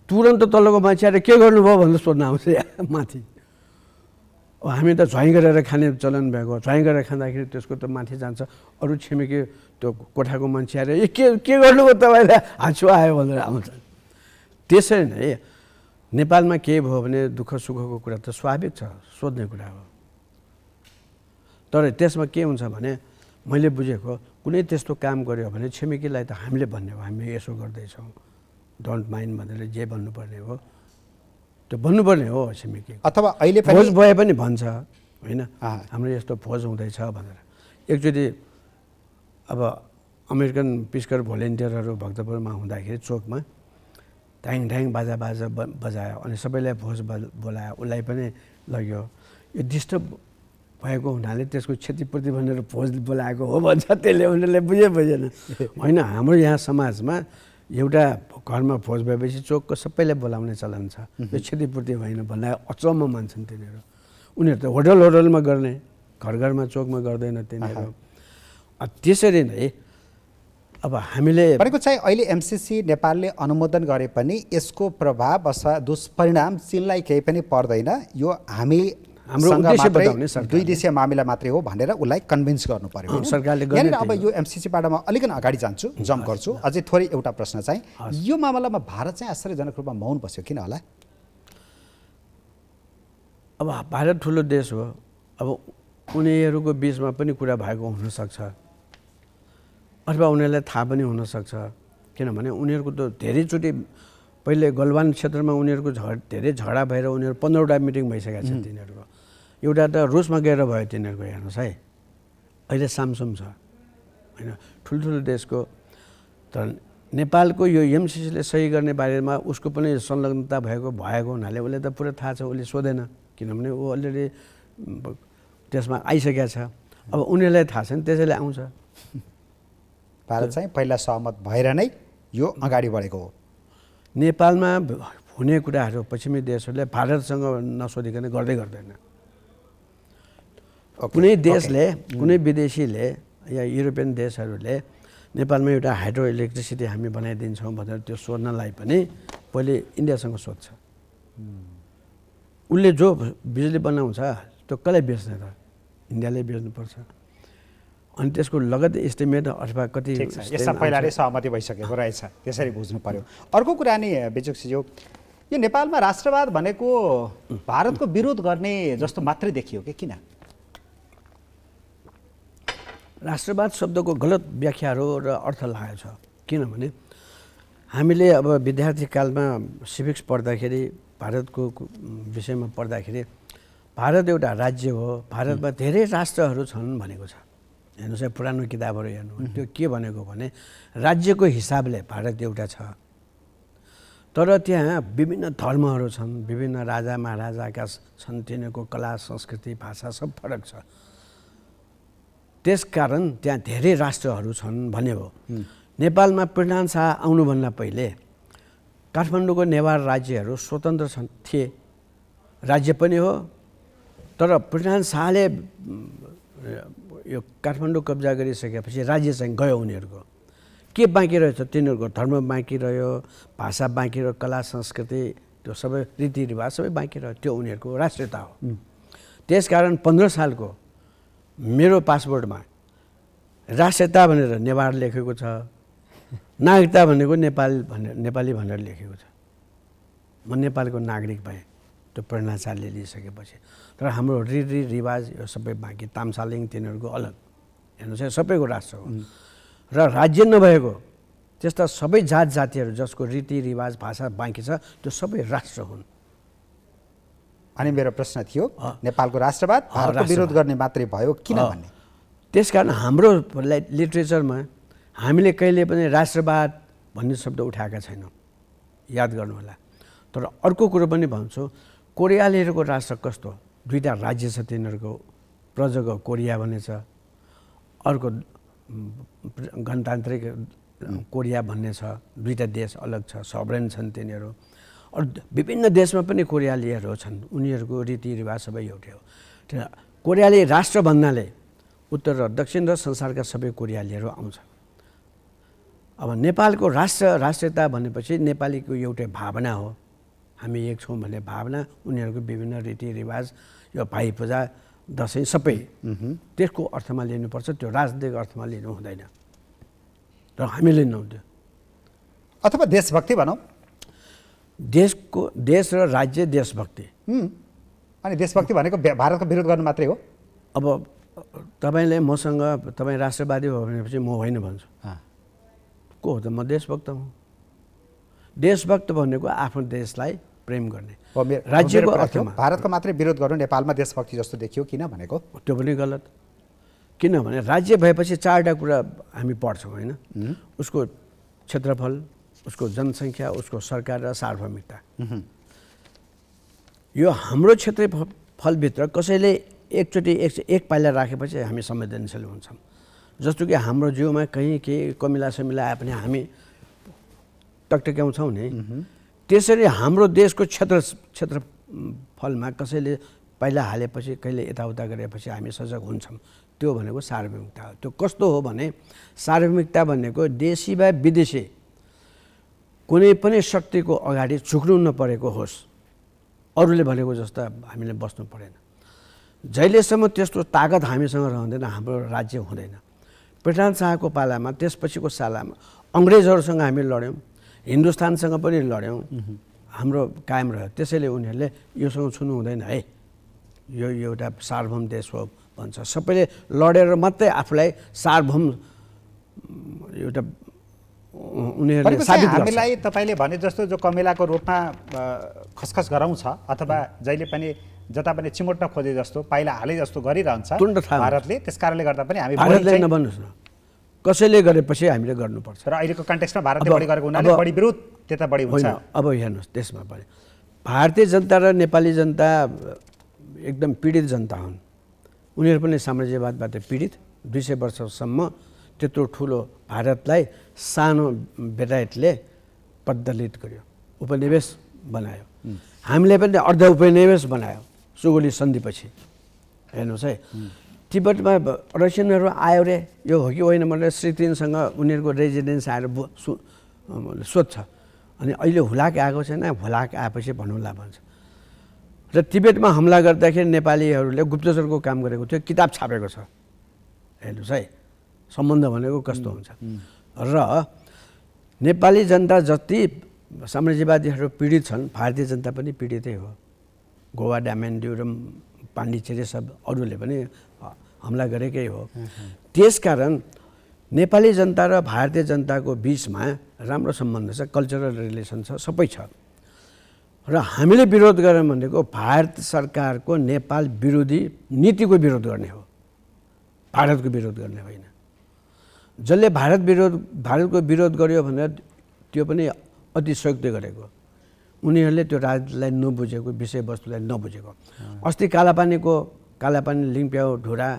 तुरन्त तल्लोको मान्छेहरूले के गर्नुभयो भनेर सोध्न आउँछ माथि। हामी त झ्वाइँ गरेर खाने चलन भएको, झ्वाइँ गरेर खाँदाखेरि त्यसको त माथि जान्छ, अरू छिमेकी त्यो कोठाको मान्छेहरू के गर्नुभयो तपाईँले, हाँसो आयो भनेर आउँछ। त्यसरी नै नेपालमा केही भयो भने दुःख सुखको कुरा त स्वाभाविक छ, सोध्ने कुरा हो। तर त्यसमा के हुन्छ भने मैले बुझेको कुनै त्यस्तो काम गर्यो भने छिमेकीलाई त हामीले भन्ने हो, हामी यसो गर्दैछौँ डोन्ट माइन्ड भनेर जे भन्नुपर्ने हो त्यो भन्नुपर्ने हो छिमेकी। अथवा अहिले फौज भए पनि भन्छ होइन हाम्रो यस्तो फौज हुँदैछ भनेर। एकचोटि अब अमेरिकन पिसकर भोलिन्टियरहरू भक्तपुरमा हुँदाखेरि चोकमा ढ्याङ ढ्याङ बाजा बजायो अनि सबैलाई फौज बोलायो, उसलाई पनि लग्यो। यो डिस्टर्ब भएको हुनाले त्यसको क्षतिपूर्ति भनेर फौज बोलाएको हो भन्छ, त्यसले उनीहरूले बुझेन। होइन, हाम्रो यहाँ समाजमा एउटा घरमा फौज भएपछि चोकको सबैलाई बोलाउने चलन छ, यो क्षतिपूर्ति होइन भन्ने अचम्म मान्छन् तिनीहरू। उनीहरू त होटलमा गर्ने, घर घरमा चोकमा गर्दैन तिनीहरू। त्यसरी नै अब हामीले भनेको चाहिँ अहिले एमसिसी नेपालले अनुमोदन गरे पनि यसको प्रभाव अथवा दुष्परिणाम चीनलाई केही पनि पर्दैन, यो हाम्रो उद्देश्य बताउने दुई देशीय मामिला मात्रै हो भनेर उसलाई कन्भिन्स गर्नु पर्यो सरकारले। अब यो एमसिसीबाट म अलिकति अगाडि जान्छु, जम्प गर्छु। अझै थोरै एउटा प्रश्न चाहिँ यो मामलामा भारत चाहिँ आश्चर्यजनक रूपमा मौन बस्यो किन होला? अब भारत ठुलो देश हो, अब उनीहरूको बिचमा पनि कुरा भएको हुनसक्छ अथवा उनीहरूलाई थाहा पनि हुनसक्छ, किनभने उनीहरूको त धेरैचोटि पहिले गलवान क्षेत्रमा उनीहरूको धेरै झगडा भएर उनीहरू 15वटा मिटिङ भइसकेका छन् तिनीहरूको। एउटा त रुसमा गएर भयो तिनीहरूको, हेर्नुहोस् है, अहिले सामसुम छ होइन, ठुल्ठुलो देशको। तर नेपालको यो एमसिसीले सही गर्ने बारेमा उसको पनि संलग्नता भएको हुनाले उसले त पुरा थाहा छ, उसले सोधेन किनभने ऊ अलरेडी त्यसमा आइसकेका छ। अब उनीहरूलाई थाहा छ नि, त्यसैले आउँछ। भारत चाहिँ पहिला सहमत भएर नै यो अगाडि बढेको हो। नेपालमा हुने कुराहरू पश्चिमी देशहरूले भारतसँग नसोधिकन गर्दैन। कुनै देशले कुनै विदेशीले या युरोपियन देशहरूले नेपालमा एउटा हाइड्रो इलेक्ट्रिसिटी हामी बनाइदिन्छौँ भनेर त्यो सोध्नलाई पनि पहिले इन्डियासँग सोध्छ। उसले जो बिजुली बनाउँछ त्यो कसलाई बेच्ने त? इन्डियाले बेच्नुपर्छ। अनि त्यसको लगत इस्टिमेट अथवा कति यसमा पहिला नै सहमति भइसकेको रहेछ, त्यसरी बुझ्नु पर्यो। अर्को कुरा नि बेजुकसिज्यू, यो नेपालमा राष्ट्रवाद भनेको भारतको विरोध गर्ने जस्तो मात्रै देखियो कि किन? राष्ट्रवाद शब्दको गलत व्याख्याहरू र अर्थ लागेको छ। किनभने हामीले अब विद्यार्थी कालमा सिभिक्स पढ्दाखेरि भारतको विषयमा पढ्दाखेरि भारत एउटा राज्य हो, भारतमा धेरै राष्ट्रहरू छन् भनेको छ। हेर्नुहोस् है, पुरानो किताबहरू हेर्नु, त्यो के भनेको भने राज्यको हिसाबले भारत एउटा छ, तर त्यहाँ विभिन्न धर्महरू छन्, विभिन्न राजा महाराजाका छन्, तिनीहरूको कला संस्कृति भाषा सब फरक छ। त्यसकारण त्यहाँ धेरै राष्ट्रहरू छन् भन्ने हो। नेपालमा पृथ्वीनारायण शाह आउनुभन्दा पहिले काठमाडौँको नेवार राज्यहरू स्वतन्त्र थिए, राज्य पनि हो। तर पृथ्वीनारायण शाहले यो काठमाडौँ कब्जा गरिसकेपछि राज्य चाहिँ गयो उनीहरूको। के बाँकी रहेछ? तिनीहरूको धर्म बाँकी रह्यो, भाषा बाँकी रह्यो, कला संस्कृति त्यो सबै रीतिरिवाज सबै बाँकी रह्यो, त्यो उनीहरूको राष्ट्रियता हो। त्यसकारण 15 सालको मेरो पासपोर्टमा राष्ट्रियता भनेर नेवार लेखेको छ, नागरिकता भनेको नेपाली भनेर लेखेको छ। म नेपालको नागरिक भएँ त्यो प्रेरणाचार्यले लिइसकेपछि। तर हाम्रो रीतिरिवाज यो सबै बाँकी, तामसालिङ तिनीहरूको अलग। हेर्नुहोस्, सबैको राष्ट्र हो र राज्य नभएको त्यस्ता सबै जात जातिहरू जसको रीतिरिवाज भाषा बाँकी छ त्यो सबै राष्ट्र हुन्। अनि मेरो प्रश्न थियो नेपालको राष्ट्रवाद भारतको विरोध गर्ने मात्रै भयो किन भन्ने? त्यसकारण हाम्रो लिटरेचरमा हामीले कहिले पनि राष्ट्रवाद भन्ने शब्द उठाएका छैनौँ, याद गर्नुहोला। तर अर्को कुरो पनि भन्छु, कोरियालीहरूको राष्ट्र कस्तो, दुईवटा राज्य छ तिनीहरूको, प्रजाको कोरिया भन्ने छ, अर्को गणतान्त्रिक कोरिया भन्ने छ, दुईवटा देश अलग छ, सभरेन छन् तिनीहरू। अरू विभिन्न देशमा पनि कोरियालीहरू छन्, उनीहरूको रीतिरिवाज सबै एउटै हो। कोरियाली राष्ट्र भन्नाले उत्तर र दक्षिण र संसारका सबै कोरियालीहरू आउँछ। अब नेपालको राष्ट्रियता भनेपछि नेपालीको एउटै भावना हो, हामी एक छौँ भन्ने भावना, उनीहरूको विभिन्न रीतिरिवाज, यो भाइ पूजा, दसैँ सबै त्यसको अर्थमा लिनुपर्छ, त्यो राजनीतिक अर्थमा लिनु हुँदैन र हामी लिन्नौँ त्यो। अथवा देशभक्ति भनौँ, देश र राज्य देशभक्ति। अनि देशभक्ति भनेको भारतको विरोध गर्नु मात्रै हो? अब तपाईँले मसँग तपाईँ राष्ट्रवादी हो भनेपछि म होइन भन्छु, को हो त? म देशभक्त हुँ। देशभक्त भनेको आफ्नो देशलाई प्रेम गर्ने, राज्यको अर्थमा। भारतको मात्रै विरोध गर्नु नेपालमा देशभक्ति जस्तो देखियो किन भनेको? त्यो पनि गलत। किनभने राज्य भएपछि चारवटा कुरा हामी पढ्छौँ होइन, उसको क्षेत्रफल, उसको जनसङ्ख्या, उसको सरकार र सार्वभौमिकता। यो हाम्रो क्षेत्रफलभित्र कसैले एकचोटि एक पाइला राखेपछि हामी संवेदनशील हुन्छौँ। जस्तो कि हाम्रो जिउमा कहीँ केही कमिला समिला आए पनि हामी टकटक्याउँछौँ नि, त्यसरी हाम्रो देशको क्षेत्रफलमा कसैले पहिला हालेपछि कहिले यताउता गरेपछि हामी सजग हुन्छौँ। त्यो भनेको सार्वभौमिकता हो। त्यो कस्तो हो भने सार्वभौमिकता भनेको देशी वा विदेशी कुनै पनि शक्तिको अगाडि झुक्नु नपरेको होस्, अरूले भनेको जस्तो हामीले बस्नु परेन। जहिलेसम्म त्यस्तो ताकत हामीसँग रहँदैन हाम्रो राज्य हुँदैन। पृथ्वीनारायण शाहको पालामा, त्यसपछिको सालामा अङ्ग्रेजहरूसँग हामी लड्यौँ, हिन्दुस्तानसँग पनि लड्यौँ, हाम्रो कायम रह्यो। त्यसैले उनीहरूले योसँग छुनु हुँदैन है, यो एउटा सार्वभौम देश हो भन्छ। सबैले लडेर मात्रै आफूलाई सार्वभौम एउटा उनीहरूले साबित गर्छ। हामीलाई तपाईँले भने जस्तो जो कमिलाको रूपमा खसखस गराउँछ अथवा जहिले पनि जता पनि चिमोट्न खोजे जस्तो पाइला हाले जस्तो गरिरहन्छ भारतले, त्यस कारणले गर्दा पनि हामी भारतले नभन्नुहोस् न, कसैले गरेपछि हामीले गर्नुपर्छ। र अहिलेको कन्टेक्स्टमा भारतले बढी गरेको हुनाले बढी विरोध त्यता बढी हुन्छ। अब हेर्नुहोस्, त्यसमा पनि भारतीय जनता र नेपाली जनता एकदम पीडित जनता हुन्। उनीहरू पनि साम्राज्यवादबाट पीडित। 200 वर्षसम्म त्यत्रो ठुलो भारतलाई सानो बेलायतले पददलित गर्यो, उपनिवेश बनायो। हामीले पनि अर्ध उपनिवेश बनायो सुगोली सन्धिपछि। हेर्नुहोस् है, तिब्बतमा रसियनहरू आयो रे, यो हो कि होइन भनेर श्री 3सँग उनीहरूको रेजिडेन्स आएर सोध्छ। अनि अहिले हुलाक आएको छैन, हुलाक आएपछि भन्नुला भन्छ। र तिब्बतमा हमला गर्दाखेरि नेपालीहरूले गुप्तचरको काम गरेको थियो, किताब छापेको छ। हेर्नुहोस् है, सम्बन्ध भनेको कस्तो हुन्छ। र नेपाली जनता जति साम्राज्यवादीहरू पीडित छन्, भारतीय जनता पनि पीडितै हो। गोवा डामेन्ड्यू र पाण्डिचेरी सब अरूले पनि हमला गरेकै हो। त्यसकारण नेपाली जनता र भारतीय जनताको बिचमा राम्रो सम्बन्ध छ, कल्चरल रिलेसन छ, सबै छ। र हामीले विरोध गर्यौँ भनेको भारत सरकारको नेपाल विरोधी नीतिको विरोध गर्ने हो, भारतको विरोध गर्ने होइन। जसले भारतको विरोध गर्यो भनेर त्यो पनि अतिशयोक्ति गरेको, उनीहरूले त्यो राजलाई नबुझेको, विषयवस्तुलाई नबुझेको। अस्ति कालापानी लिङप्याउ ढुरा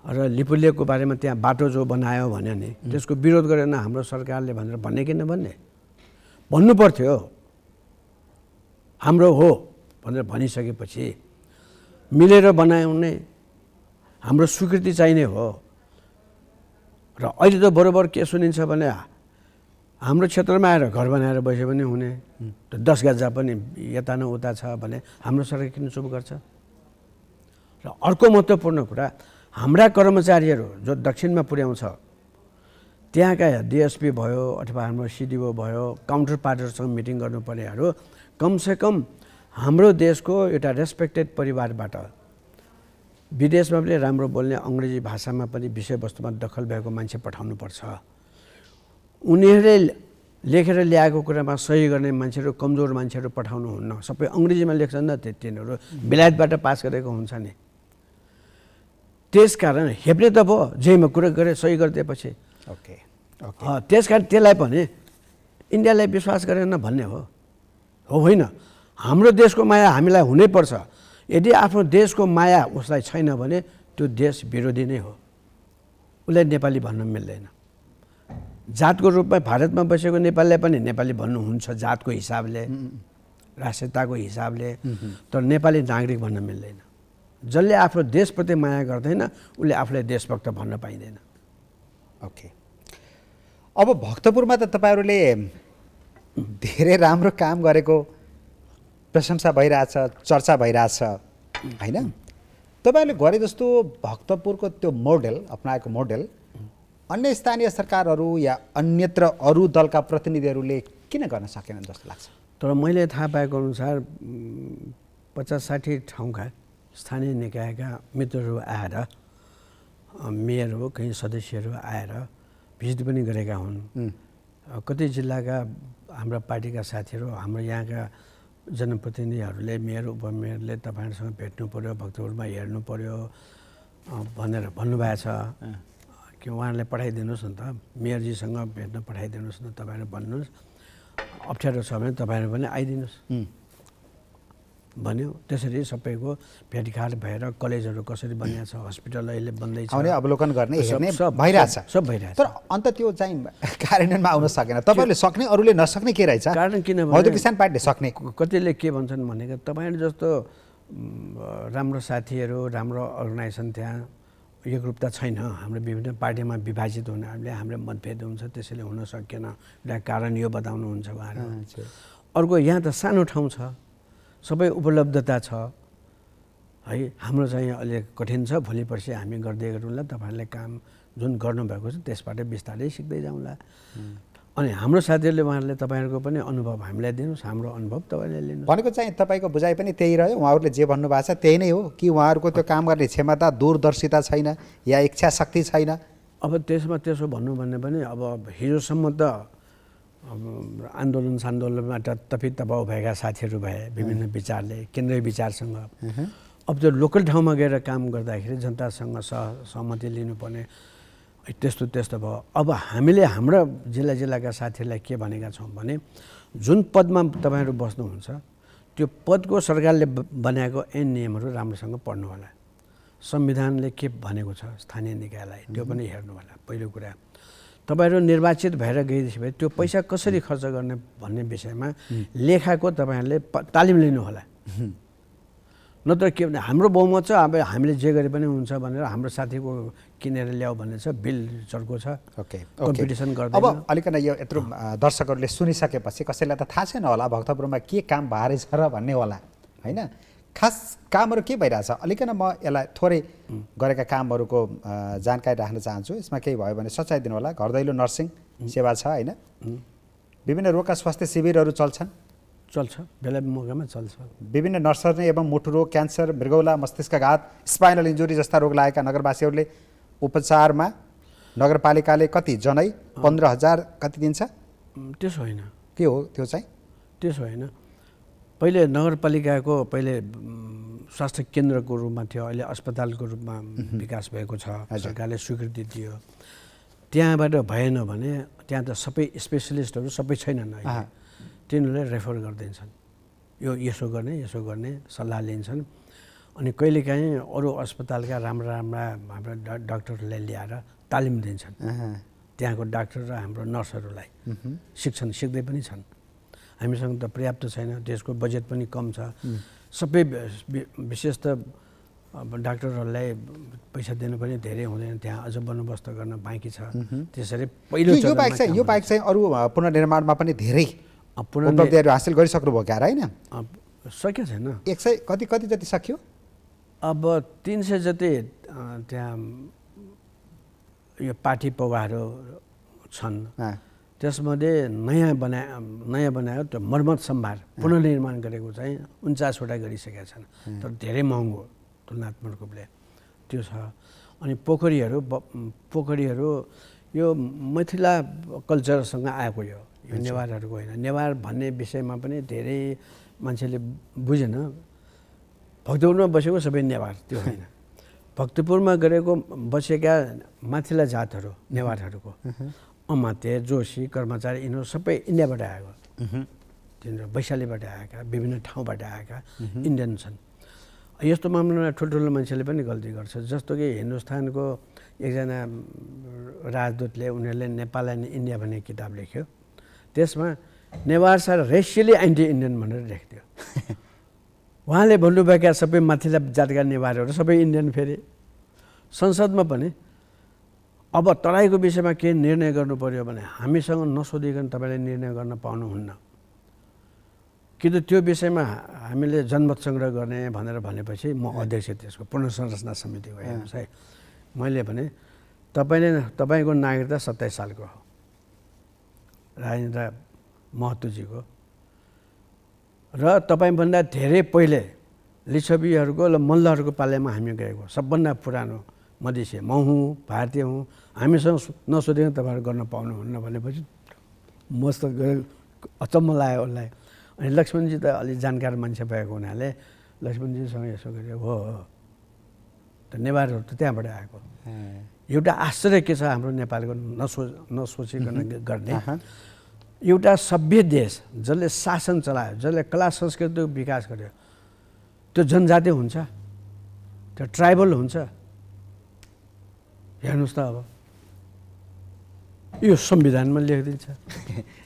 र लिपुलेकको बारेमा त्यहाँ बाटो जो बनायो भन्यो नि, त्यसको विरोध गरेन हाम्रो सरकारले भनेर भन्ने कि नभन्ने? भन्नु पर्थ्यो, हाम्रो हो भनेर भनिसकेपछि मिलेर बनाउने हाम्रो स्वीकृति चाहिने हो। र अहिले त बरोबर के सुनिन्छ भने हाम्रो क्षेत्रमा आएर घर बनाएर बस्यो भने हुने, 10 गजा पनि यता न उता छ भने हाम्रो सरकार किन चुप गर्छ? र अर्को महत्त्वपूर्ण कुरा, हाम्रा कर्मचारीहरू जो दक्षिणमा पुर्याउँछ, त्यहाँका डिएसपी भयो अथवा हाम्रो सिडिओ भयो, काउन्टर पार्टहरूसँग मिटिङ गर्नुपर्नेहरू कमसेकम हाम्रो देशको एउटा रेस्पेक्टेड परिवारबाट, विदेशमा पनि राम्रो बोल्ने, अङ्ग्रेजी भाषामा पनि विषयवस्तुमा दखल भएको मान्छे पठाउनुपर्छ। उनीहरूले लेखेर ल्याएको कुरामा सही गर्ने मान्छेहरू कमजोर मान्छेहरू पठाउनु हुन्न सबै अङ्ग्रेजीमा लेख्छन् नि त तिनीहरू बेलायतबाट पास गरेको हुन्छ नि त्यसकारण हेप्ने त भयो जेमा कुरा गरे सही गरिदिएपछि ओके त्यसकारण त्यसलाई पनि इन्डियालाई विश्वास गरेन भन्ने हो होइन हाम्रो देशको माया हामीलाई हुनैपर्छ यदि आफ्नो देशको माया उसलाई छैन भने त्यो देश विरोधी नै हो उसलाई नेपाली भन्न मिल्दैन जातको रूपमा भारतमा बसेको नेपालीलाई पनि नेपाली भन्नुहुन्छ जातको हिसाबले राष्ट्रियताको हिसाबले तर नेपाली नागरिक भन्न मिल्दैन जसले आफ्नो देशप्रति माया गर्दैन उसले आफूलाई देशभक्त भन्न पाइँदैन ओके अब भक्तपुरमा त तपाईँहरूले धेरै राम्रो काम गरेको प्रशंसा भइरहेछ चर्चा भइरहेछ होइन तपाईँहरूले गरे जस्तो भक्तपुरको त्यो मोडेल अपनाएको मोडेल अन्य स्थानीय सरकारहरू या अन्यत्र अरू दलका प्रतिनिधिहरूले किन गर्न सकेनन् जस्तो लाग्छ तर मैले थाहा पाएको अनुसार 50-60 ठाउँका स्थानीय निकायका मित्रहरू आएर मेयर हो कहीँ सदस्यहरू आएर भिजिट पनि गरेका हुन् कति जिल्लाका हाम्रा पार्टीका साथीहरू हाम्रो यहाँका जनप्रतिनिधिहरूले मेयर उपमेयरले तपाईँहरूसँग भेट्नु पर्यो भक्तपुरमा हेर्नु पर्यो भनेर भन्नुभएको छ कि उहाँहरूले पठाइदिनुहोस् न त मेयरजीसँग भेट्न पठाइदिनुहोस् न तपाईँहरू भन्नुहोस् अप्ठ्यारो छ भने तपाईँहरू पनि आइदिनुहोस् भन्यो त्यसरी सबैको भेटघाट भएर कलेजहरू कसरी बनिएको छ हस्पिटल अहिले बन्दैछ अवलोकन गर्ने हेर्ने भइरहेछ सब भइरहेछ तर अन्त त्यो चाहिँ कार्यान्वयनमा आउन सकेन तपाईँहरूले सक्ने अरूले नसक्ने के रहेछ कारण किनभने मजदुर किसान पार्टीले सक्ने कतिले के भन्छन् भनेको तपाईँहरू जस्तो राम्रो साथीहरू राम्रो अर्गनाइजेसन त्यहाँ एकरूपता छैन हाम्रो विभिन्न पार्टीमा विभाजित हुनाले हाम्रो मतभेद हुन्छ त्यसैले हुन सकेन एउटा कारण यो बताउनुहुन्छ उहाँहरू अर्को यहाँ त सानो ठाउँ छ सबै उपलब्धता छ है हाम्रो चाहिँ अलिक कठिन छ भोलि पर्सि हामी गर्दै गरौँला तपाईँहरूले काम जुन गर्नुभएको छ त्यसबाट बिस्तारै सिक्दै जाउँला अनि हाम्रो साथीहरूले उहाँहरूले तपाईँहरूको पनि अनुभव हामीलाई दिनुहोस् हाम्रो अनुभव तपाईँले लिनु भनेको चाहिँ तपाईँको बुझाइ पनि त्यही रह्यो उहाँहरूले जे भन्नुभएको छ त्यही नै हो कि उहाँहरूको त्यो काम गर्ने क्षमता दूरदर्शिता छैन या इच्छा शक्ति छैन अब त्यसमा त्यसो भन्नु भने पनि अब हिजोसम्म त आन्दोलन सान्दोलनबाट तपितपाउ भएका साथीहरू भए विभिन्न विचारले केन्द्रीय विचारसँग अब त्यो लोकल ठाउँमा गएर काम गर्दाखेरि जनतासँग सहमति लिनुपर्ने त्यस्तो त्यस्तो भयो अब हामीले हाम्रा जिल्लाका साथीहरूलाई के भनेका छौँ भने जुन पदमा तपाईँहरू बस्नुहुन्छ त्यो पदको सरकारले बनाएको ऐन नियमहरू राम्रोसँग पढ्नु होला संविधानले के भनेको छ स्थानीय निकायलाई त्यो पनि हेर्नु होला पहिलो कुरा तपाईँहरू निर्वाचित भएर गइसके त्यो पैसा कसरी खर्च गर्ने भन्ने विषयमा लेखाको तपाईँहरूले तालिम लिनु होला नत्र के भने हाम्रो बहुमत छ अब हामीले जे गरे पनि हुन्छ भनेर हाम्रो साथीको किनेर ल्याऊ भन्ने छ बिल चर्को छ ओके कम्पिटिसन गर्दैन अब अलिकन यो यत्रो दर्शकहरूले सुनिसकेपछि कसैलाई त थाहा छैन होला भक्तपुरमा के काम भएछ र भन्ने होला होइन खास कामहरू के भइरहेछ अलिकन म यसलाई थोरै गरेका कामहरूको जानकारी राख्न चाहन्छु यसमा केही भयो भने सच्याइदिनु होला घर दैलो नर्सिङ सेवा छ होइन विभिन्न रोगका स्वास्थ्य शिविरहरू चल्छ बेला मौकामा चल्छ विभिन्न नर्सरी एवं मुटु रोग क्यान्सर मृगौला मस्तिष्कघात स्पाइनल इन्जुरी जस्ता रोग लागेका नगरवासीहरूले उपचारमा नगरपालिकाले कति जनै 15,000 कति दिन्छ त्यसो होइन के हो त्यो चाहिँ त्यसो होइन पहिले नगरपालिकाको पहिले स्वास्थ्य केन्द्रको रूपमा थियो अहिले अस्पतालको रूपमा विकास भएको छ सरकारले स्वीकृति दियो त्यहाँबाट भएन भने त्यहाँ त सबै स्पेसलिस्टहरू सबै छैनन् तिनीहरूले रेफर गरिदिन्छन् यो यसो गर्ने सल्लाह लिन्छन् अनि कहिलेकाहीँ अरू अस्पतालका राम्रा हाम्रा डाक्टरहरूलाई ल्याएर तालिम दिन्छन् त्यहाँको डाक्टर र हाम्रो नर्सहरूलाई सिक्दै पनि छन् हामीसँग त पर्याप्त छैन त्यसको बजेट पनि कम छ सबै विशेष त अब डाक्टरहरूलाई पैसा दिनु पनि धेरै हुँदैन त्यहाँ अझ बन्दोबस्त गर्न बाँकी छ त्यसरी पहिलो यो बाइक चाहिँ अरू पुनर्निर्माणमा पनि धेरै उपलब्धिहरू हासिल गरिसक्नु भयो क्यार होइन सकेको छैन 100 कति जति सक्यो अब 300 जति त्यहाँ यो पार्टी पौवाहरू छन् त्यसमध्ये नयाँ बनायो त्यो मर्मत सम्भार पुनर्निर्माण गरेको चाहिँ 49वटा गरिसकेका छन् तर धेरै महँगो तुलनात्मक रूपले त्यो छ अनि पोखरीहरू यो मिथिला कल्चरसँग आएको यो नेवारहरूको होइन। नेवार भन्ने विषयमा पनि धेरै मान्छेले बुझेन। भक्तपुरमा बसेको सबै नेवार त्यो होइन। भक्तपुरमा गरेको बसेका माथिल्ला जातहरू नेवारहरूको अमाते जोशी कर्मचारी यिनीहरू सबै इन्डियाबाट आएको। तिनीहरू वैशालीबाट आएका विभिन्न ठाउँबाट आएका इन्डियन छन्। यस्तो मामलामा ठुल्ठुलो मान्छेले पनि गल्ती गर्छ। जस्तो कि हिन्दुस्तानको एकजना राजदूतले उनीहरूले नेपाल एन्ड इन्डिया भन्ने किताब लेख्यो। त्यसमा नेवार्स आर रेसियली एन्टी इन्डियन भनेर लेख्थ्यो। उहाँले भन्नुभएका सबै माथिल्ला जातका नेवारहरू सबै इन्डियन फेरि। संसदमा पनि अब तराईको विषयमा के निर्णय गर्नु पर्यो भने हामीसँग नसोधिकन तपाईँले निर्णय गर्न पाउनुहुन्न। कि त त्यो विषयमा हामीले जनमत सङ्ग्रह गर्ने भनेर भनेपछि म अध्यक्ष त्यसको पुनर्संरचना समितिको हेर्नुहोस् है। मैले भने तपाईँको नागरिकता 27 सालको हो, राजेन्द्र महतोजीको, र तपाईँभन्दा धेरै पहिले लिच्छवीहरूको र मल्लहरूको पालामा हामी गएको सबभन्दा पुरानो मधेसी म हुँ, भारतीय हुँ, हामीसँग नसोधिकन तपाईँहरू गर्न पाउनुहुन्न भनेपछि मस्त अचम्म लाग्यो उसलाई। अनि लक्ष्मणजी त अलि जानकार मान्छे भएको हुनाले लक्ष्मणजीसँग यसो गरे हो त नेवारहरू त त्यहाँबाट आएको। एउटा आश्चर्य के छ हाम्रो नेपालको नसोचिकन गर्ने एउटा सभ्य देश जसले शासन चलायो, जसले कला संस्कृतिको विकास गर्यो, त्यो जनजाति हुन्छ, त्यो ट्राइबल हुन्छ। हेर्नुहोस् त अब यो संविधानमा लेखिदिन्छ।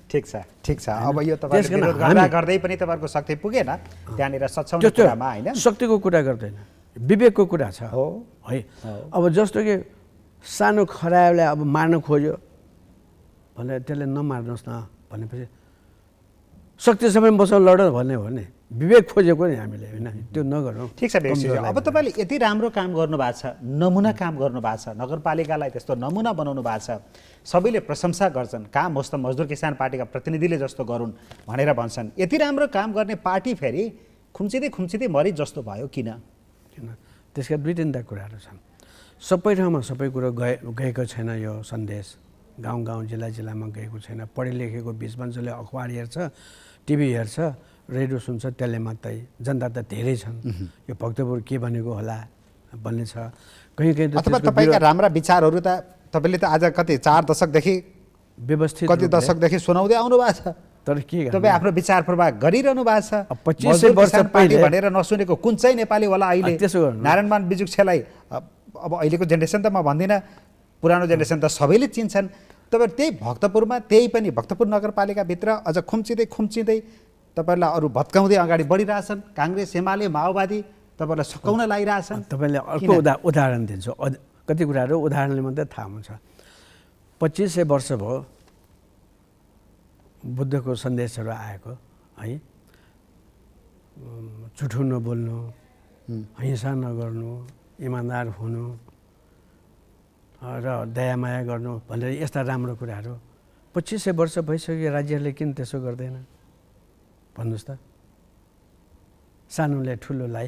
ठिक छ। अब यो तपाईँले विरोध गर्दै पनि तपाईँको शक्ति पुगेन त्यहाँनिर सच्याउने कुरामा होइन। शक्तिको कुरा गर्दैन, विवेकको कुरा छ हो है। अब जस्तो कि सानो खरायोले अब मार्न खोज्यो भने त्यसले नमार्नुहोस् न भनेपछि शक्तिसँग मसँग लड भन्ने हो नि, विवेक खोजेको नि हामीले होइन, त्यो नगरौँ। ठिक छ विवेकजी। अब तपाईँले यति राम्रो काम गर्नुभएको छ, नमुना काम गर्नुभएको छ, नगरपालिकालाई त्यस्तो नमुना बनाउनु भएको छ, सबैले प्रशंसा गर्छन्। काम होस् त मजदुर किसान पार्टीका प्रतिनिधिले जस्तो गरून् भनेर भन्छन्। यति राम्रो काम गर्ने पार्टी फेरि खुम्चिँदै मरि जस्तो भयो किन? त्यसका 2-3 कुराहरू छन्। सबै ठाउँमा सबै कुरो गएको छैन। यो सन्देश गाउँ जिल्लामा गएको छैन। पढे लेखेको बिचमा जसले अखबार हेर्छ, टिभी हेर्छ, रेडियो सुन्छ, त्यसले मात्रै। जनता त धेरै छन्। यो भक्तपुर के भनेको होला भन्ने छ। कहीँ अथवा तपाईँका राम्रा विचारहरू त तपाईँले त आज कति 4 दशकदेखि व्यवस्थित कति दशकदेखि सुनाउँदै आउनु भएको छ। तर के तपाईँ आफ्नो विचार प्रवाह गरिरहनु भएको छ। 25 वर्ष पहिले भनेर नसुनेको कुन चाहिँ नेपाली होला अहिले नारायणमान बिजुक्छेलाई अब अहिलेको जेनेरेसन त म भन्दिनँ, पुरानो जेनेरेसन त सबैले चिन्छन्। तपाईँ त्यही भक्तपुरमा, त्यही पनि भक्तपुर नगरपालिकाभित्र अझ खुम्चिँदै तपाईँहरूलाई अरू भत्काउँदै अगाडि बढिरहेछन्। काङ्ग्रेस, एमाले, माओवादी तपाईँहरूलाई सकाउन लागिरहेछन्। तपाईँले अर्को उदाहरण दिन्छु। कति कुराहरू उदाहरणले मात्रै थाहा हुन्छ। 2500 वर्ष भयो बुद्धको सन्देशहरू आएको है। झुठो नबोल्नु, हिंसा नगर्नु, इमान्दार हुनु र दयामाया गर्नु भनेर यस्ता राम्रो कुराहरू 2500 वर्ष भइसक्यो। राज्यहरूले किन त्यसो गर्दैन भन्नुहोस् त? सानोले ठुलोलाई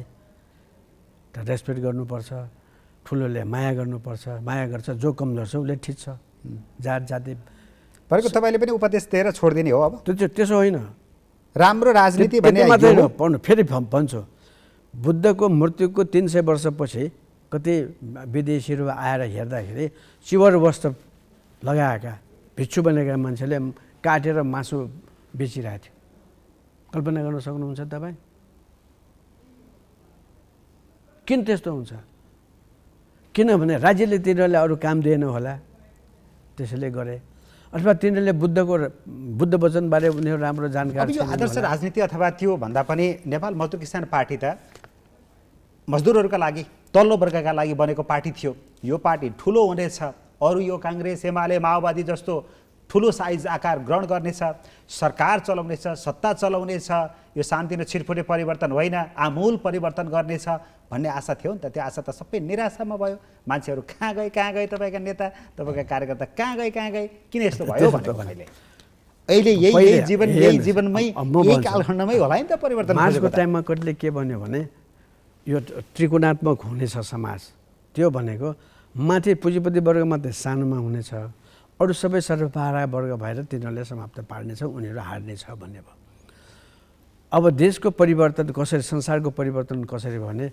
त रेस्पेक्ट गर्नुपर्छ, ठुलोले माया गर्नुपर्छ, माया गर्छ, जो कमजोर छ उसले ठिक छ। जाति भनेको तपाईँले पनि उपदेश दिएर छोडिदिने हो? अब त्यसो होइन, राम्रो राजनीति भन्ने मात्रै पढ्नु। फेरि भन्छु, बुद्धको मृत्युको 300 वर्षपछि कति विदेशीहरू आएर हेर्दाखेरि चिवर वस्त्र लगाएका भिक्षु बनेका मान्छेले काटेर मासु बेचिरहेको थियो। कल्पना गर्न सक्नुहुन्छ तपाईँ? किन त्यस्तो हुन्छ? किनभने राज्यले तिनीहरूलाई अरू काम दिएन होला, त्यसैले गरे। अथवा तिनीहरूले बुद्ध वचनबारे उनीहरू राम्रो जानकार अब यो आदर्श राजनीति अथवा त्यो भन्दा पनि नेपाल मजदुर किसान पार्टी त मजदुरहरूका लागि, तल्लो वर्गका लागि बनेको पार्टी थियो। यो पार्टी ठुलो हुनेछ, अरू यो काङ्ग्रेस, एमाले, माओवादी जस्तो ठुलो साइज आकार ग्रहण गर्नेछ, सरकार चलाउनेछ, सत्ता चलाउनेछ। यो सानोतिनो छिटफुटे परिवर्तन होइन, आमूल परिवर्तन गर्नेछ भन्ने आशा थियो नि त। त्यो आशा त सबै निराशामा भयो। मान्छेहरू कहाँ गए तपाईँका नेता, तपाईँका कार्यकर्ता कहाँ गए, किन यस्तो भयो भनेको मैले। अहिले यही जीवनमै यही कालखण्डमै होला नि त परिवर्तन। मार्चको टाइममा कतिले के भन्यो भने यो त्रिकोणात्मक हुनेछ समाज। त्यो भनेको माथि पुँजीपति वर्ग मात्रै सानोमा हुनेछ, अरू सबै सर्वहारा वर्ग भएर तिनीहरूले समाप्त पार्नेछ, उनीहरू हार्नेछ भन्ने भयो। अब देशको परिवर्तन कसरी, संसारको परिवर्तन कसरी भने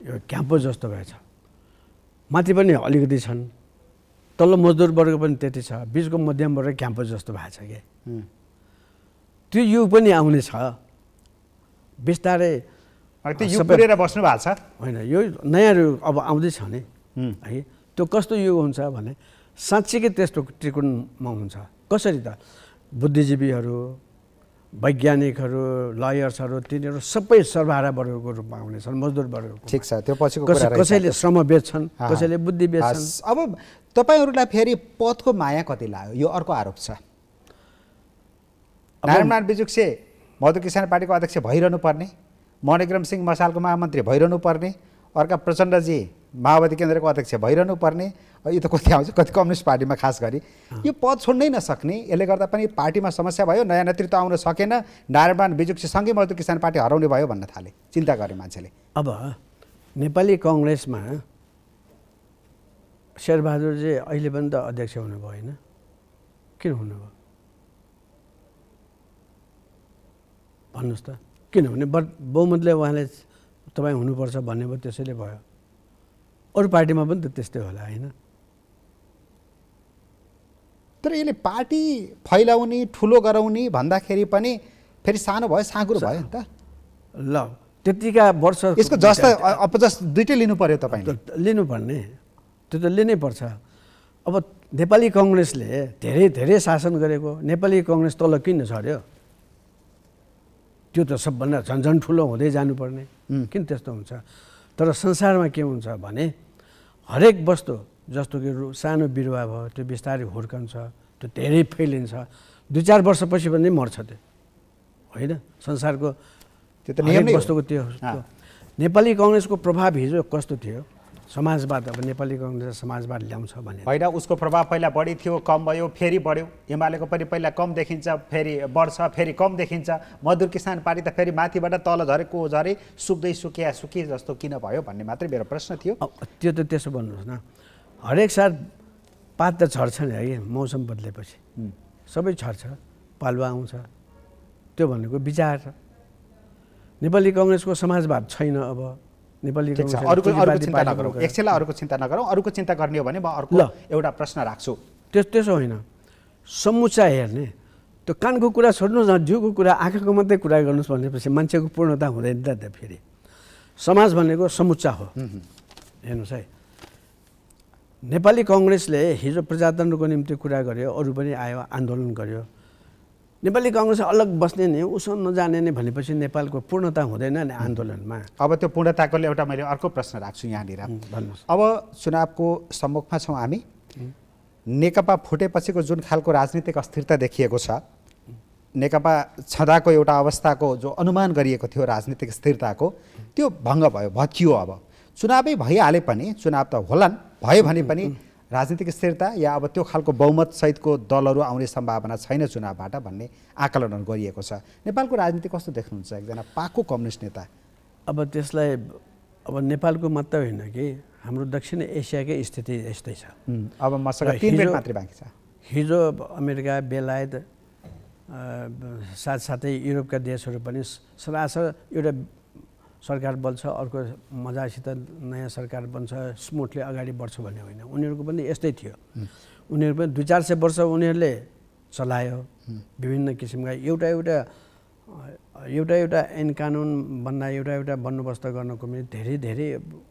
यो क्याम्पस जस्तो भएछ। माथि पनि अलिकति छन्, तल्लो मजदुर वर्ग पनि त्यति छ, बिचको मध्यम वर्ग क्याम्पस जस्तो भएको छ कि त्यो युग पनि आउने छ बिस्तारै। त्यो युग पुरेर बस्नु भएको छ होइन, यो नयाँ युग अब आउँदैछ नि है। त्यो कस्तो युग हुन्छ भने साँच्चीकै त्यस्तो त्रिकोणमा हुन्छ। कसरी त बुद्धिजीवीहरू, वैज्ञानिकहरू, लयर्सहरू तिनीहरू सबै सर्वहारा वर्गको रूपमा आउनेछन्, मजदुर वर्गको। ठिक छ, त्यो पछिको कुरा रहेछ। कसैले श्रम बेच्छन्, कसैले बुद्धि बेच्छन्। अब तपाईँहरूलाई फेरि पदको माया कति लाग्यो, यो अर्को आरोप छ। नारायण बिजुक्से मधु किसान पार्टीको अध्यक्ष भइरहनु पर्ने, मणिक्रम सिंह मसालको महामन्त्री भइरहनु पर्ने, अर्का प्रचण्डजी माओवादी केन्द्रको अध्यक्ष भइरहनु पर्ने, यो त कति आउँछ, कति कम्युनिस्ट पार्टीमा खास गरी यो पद छोड्नै नसक्ने, यसले गर्दा पनि पार्टीमा समस्या भयो, नयाँ नेतृत्व आउन सकेन, नारायण बिजुक्सेसँगै मजदुर किसान पार्टी हराउने भयो भन्न थाले, चिन्ता गरे मान्छेले। अब नेपाली कङ्ग्रेसमा शेरबहादुरजी अहिले पनि त अध्यक्ष हुनुभयो होइन, किन हुनुभयो भन्नुहोस् त? किनभने बहुमतले उहाँले तपाईँ हुनुपर्छ भन्ने भयो, त्यसैले भयो। अरू पार्टीमा पनि त त्यस्तै होला होइन। तर यसले पार्टी फैलाउने, ठुलो गराउने भन्दाखेरि पनि फेरि सानो भयो, साँगुरो भयो नि त। ल त्यतिका वर्ष यसको जस्ता अपजस दुइटै लिनु पर्यो तपाईँले। लिनुपर्ने, त्यो त लिनै पर्छ। अब नेपाली कङ्ग्रेसले धेरै धेरै शासन गरेको, नेपाली कङ्ग्रेस तल किन झऱ्यो? त्यो त सबभन्दा झन्झन ठुलो हुँदै जानुपर्ने, किन त्यस्तो हुन्छ? तर संसारमा के हुन्छ भने हरेक वस्तु जस्तो कि सानो बिरुवा भयो, त्यो बिस्तारै हुर्कन्छ, त्यो धेरै फैलिन्छ, 2-4 वर्षपछि पनि मर्छ त्यो होइन। संसारको त्यो त नियम नै हो। वस्तुको त्यो नेपाली कङ्ग्रेसको प्रभाव हिजो कस्तो थियो? समाजवाद, अब नेपाली कङ्ग्रेसले समाजवाद ल्याउँछ भने होइन, उसको प्रभाव पहिला बढी थियो, कम भयो, फेरि बढ्यो। एमालेको पनि पहिला कम देखिन्छ, फेरि बढ्छ, फेरि कम देखिन्छ। मजदुर किसान पार्टी त फेरि माथिबाट तल झरेको झरे, सुक्दै सुके जस्तो किन भयो भन्ने मात्रै मेरो प्रश्न थियो। त्यो त त्यसो भन्नुहोस् न, हरेक साल पात त झर्छ नि है, मौसम बदलेपछि सबै झर्छ, पालुवा आउँछ। त्यो भनेको विचार। नेपाली कङ्ग्रेसको समाजवाद छैन। अब नेपाली अरूको चिन्ता नगरौँ, एकछिनलाई अरूको चिन्ता नगरौँ। अरूको चिन्ता गर्ने हो भने म अर्को एउटा प्रश्न राख्छु। त्यसो होइन, समुच्चा हेर्ने, त्यो कानको कुरा छोड्नुहोस् न, जिउको कुरा, आँखाको मात्रै कुरा गर्नुहोस् भनेपछि मान्छेको पूर्णता हुँदैन त। फेरि समाज भनेको समुच्चा हो। हेर्नुहोस् है, नेपाली कङ्ग्रेसले हिजो प्रजातन्त्रको निम्ति कुरा गर्यो, अरू पनि आयो, आन्दोलन गर्यो। नेपाली कङ्ग्रेस अलग बस्ने नि, उसो नजाने नि भनेपछि नेपालको पूर्णता हुँदैन नि आन्दोलनमा। अब त्यो पूर्णताको एउटा मैले अर्को प्रश्न राख्छु यहाँनिर। भन्नुहोस्। अब चुनावको सम्मुखमा छौँ हामी। नेकपा फुटेपछिको जुन खालको राजनीतिक अस्थिरता देखिएको छ, नेकपा छँदाको एउटा अवस्थाको जो अनुमान गरिएको थियो राजनीतिक स्थिरताको, त्यो भङ्ग भयो, भत्कियो। अब चुनावै भइहाले पनि, चुनाव त होलान्, भयो भने पनि राजनीतिक स्थिरता या अब त्यो खालको बहुमत सहितको दलहरू आउने सम्भावना छैन चुनावबाट भन्ने आकलनहरू गरिएको छ। नेपालको राजनीति कस्तो देख्नुहुन्छ एकजना पाको कम्युनिस्ट नेता? अब त्यसलाई अब नेपालको मात्र होइन कि हाम्रो दक्षिण एसियाकै स्थिति यस्तै छ। अब मसँग 3 मिनट मात्रै बाँकी छ। हिजो अमेरिका, बेलायत, साथसाथै युरोपका देशहरू पनि सरासर एउटा सरकार बल्छ, अर्को मजासित नयाँ सरकार बन्छ, स्मुथली अगाडि बढ्छ भन्ने होइन। उनीहरूको पनि यस्तै थियो। उनीहरू पनि 200-400 वर्ष उनीहरूले चलायो विभिन्न किसिमका एउटा ऐन कानुन बन्दा एउटा बन्दोबस्त गर्नको पनि धेरै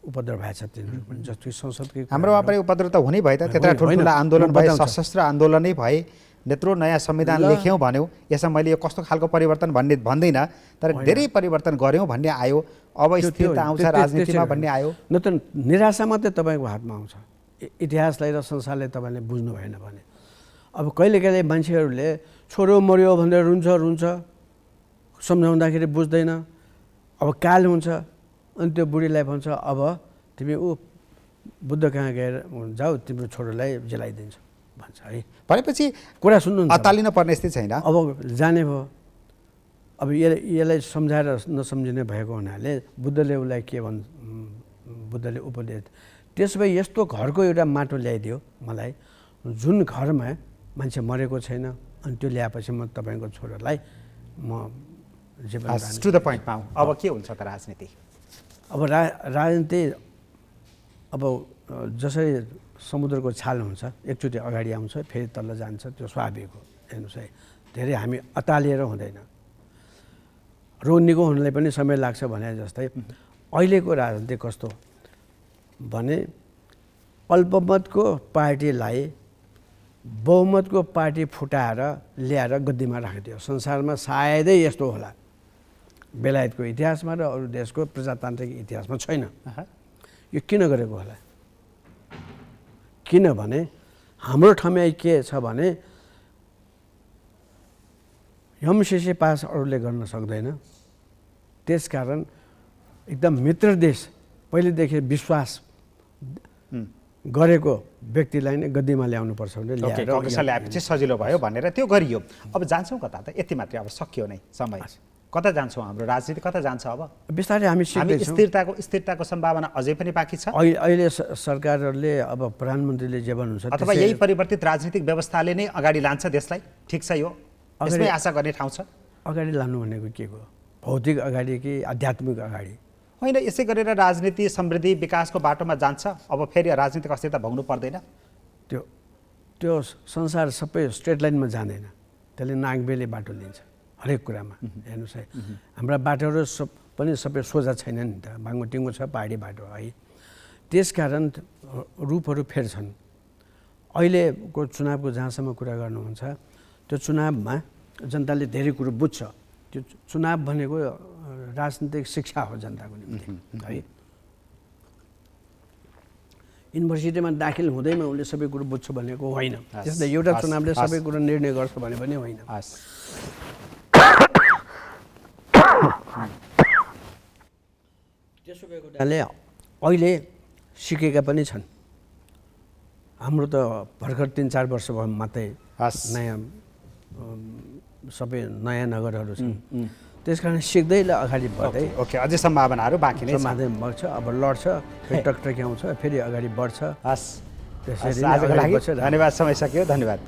उपद्रव भएको छ तिनीहरू पनि। जस्तो कि संसदकै हाम्रोमा पनि उपद्रव त हुनै भयो त, त्यत्रा ठुल्ठुला आन्दोलन भए, सशस्त्र आन्दोलनै भए, नेत्रो नयाँ संविधान लेख्यौँ भन्यौँ, यसमा मैले यो कस्तो खालको परिवर्तन भन्दैन, तर धेरै परिवर्तन गऱ्यौँ भन्ने आयो। अब स्थिरता आउँछ राजनीतिमा भन्ने आयो। न त निराशा मात्रै तपाईँको हातमा आउँछ, इतिहासलाई र संसारलाई तपाईँले बुझ्नु भएन भने। अब कहिले मान्छेहरूले छोरो मर्यो भनेर रुन्छ, सम्झाउँदाखेरि बुझ्दैन। अब काल हुन्छ, अनि त्यो बुढीलाई भन्छ अब तिमी बुद्ध कहाँ गएर जाऊ, तिम्रो छोरोलाई जलाइदिन्छ भन्छ है। भनेपछि कुरा सुन्नु, अत्तालिन पर्ने स्थिति छैन। अब जाने भयो। अब यसलाई सम्झाएर नसम्झिने भएको हुनाले बुद्धले उसलाई के बुद्धले उपदेश, त्यसो भए यस्तो घरको एउटा माटो ल्याइदियो मलाई, जुन घरमा मान्छे मरेको छैन अनि त्यो ल्याएपछि म तपाईँको छोरालाई म जीवन दान टु द पोइन्टमा आउँ अब के हुन्छ त राजनीति अब राजनीति अब जसरी समुद्रको छाल हुन्छ एकचोटि अगाडि आउँछ फेरि तल्ल जान्छ त्यो स्वाभाविक हो हेर्नुहोस् है धेरै हामी अतालिएर हुँदैन रो निको हुनलाई पनि समय लाग्छ भने जस्तै अहिलेको राजनीति कस्तो भने अल्पमतको पार्टीलाई बहुमतको पार्टी फुटाएर ल्याएर गद्दीमा राखिदियो संसारमा सायदै यस्तो होला बेलायतको इतिहासमा र अरू देशको प्रजातान्त्रिक इतिहासमा छैन यो किन गरेको होला किनभने हाम्रो ठम्याइ के छ भने एमसिसी पास अरूले गर्न सक्दैन त्यसकारण एकदम मित्र देश पहिलेदेखि विश्वास गरेको व्यक्तिलाई नै गद्दीमा ल्याउनुपर्छ भने कांग्रेसले ल्याएपछि सजिलो भयो भनेर त्यो गरियो अब जान्छौँ कता त यति मात्रै अब सकियो नै समय कता जान्छौँ हाम्रो राजनीति कता जान्छ अब बिस्तारै हामी स्थिरताको सम्भावना अझै पनि बाँकी छ अहिले सरकारहरूले अब प्रधानमन्त्रीले जे भन्नुहुन्छ अथवा यही परिवर्तित राजनीतिक व्यवस्थाले नै अगाडि लान्छ देशलाई ठिक छ यो यसमै आशा गर्ने ठाउँ छ अगाडि लानु भनेको के हो भौतिक अगाडि कि आध्यात्मिक अगाडि होइन यसै गरेर राजनीति समृद्धि विकासको बाटोमा जान्छ अब फेरि राजनीतिक अस्थिरता भोग्नु पर्दैन त्यो संसार सबै स्ट्रेट लाइनमा जाँदैन त्यसले नागबेले बाटो लिन्छ हरेक कुरामा हेर्नुहोस् है हाम्रा बाटोहरू पनि सबै सोझा छैनन् नि त भाङ्गो टिङ्गो छ पहाडी बाटो है त्यसकारण रूपहरू फेर्छन् अहिलेको चुनावको जहाँसम्म कुरा गर्नुहुन्छ त्यो चुनावमा जनताले धेरै कुरो बुझ्छ त्यो चुनाव भनेको राजनीतिक शिक्षा हो जनताको निम्ति है युनिभर्सिटीमा दाखिल हुँदैमा उसले सबै कुरो बुझ्छ भनेको होइन त्यसले एउटा चुनावले सबै कुरो निर्णय गर्छ भने पनि होइन त्यसो भएको हुनाले अहिले सिकेका पनि छन् हाम्रो त भर्खर 3-4 वर्ष भयो मात्रै नयाँ सबै नयाँ नगरहरू छन् त्यसकारण सिक्दै अगाडि बढ्दै ओके अझै सम्भावनाहरू बाँकी नै बग्छ अब लड्छ फेरि टकटक्याउँछ फेरि अगाडि बढ्छ हस् त्यसरी धन्यवाद समय सक्यो धन्यवाद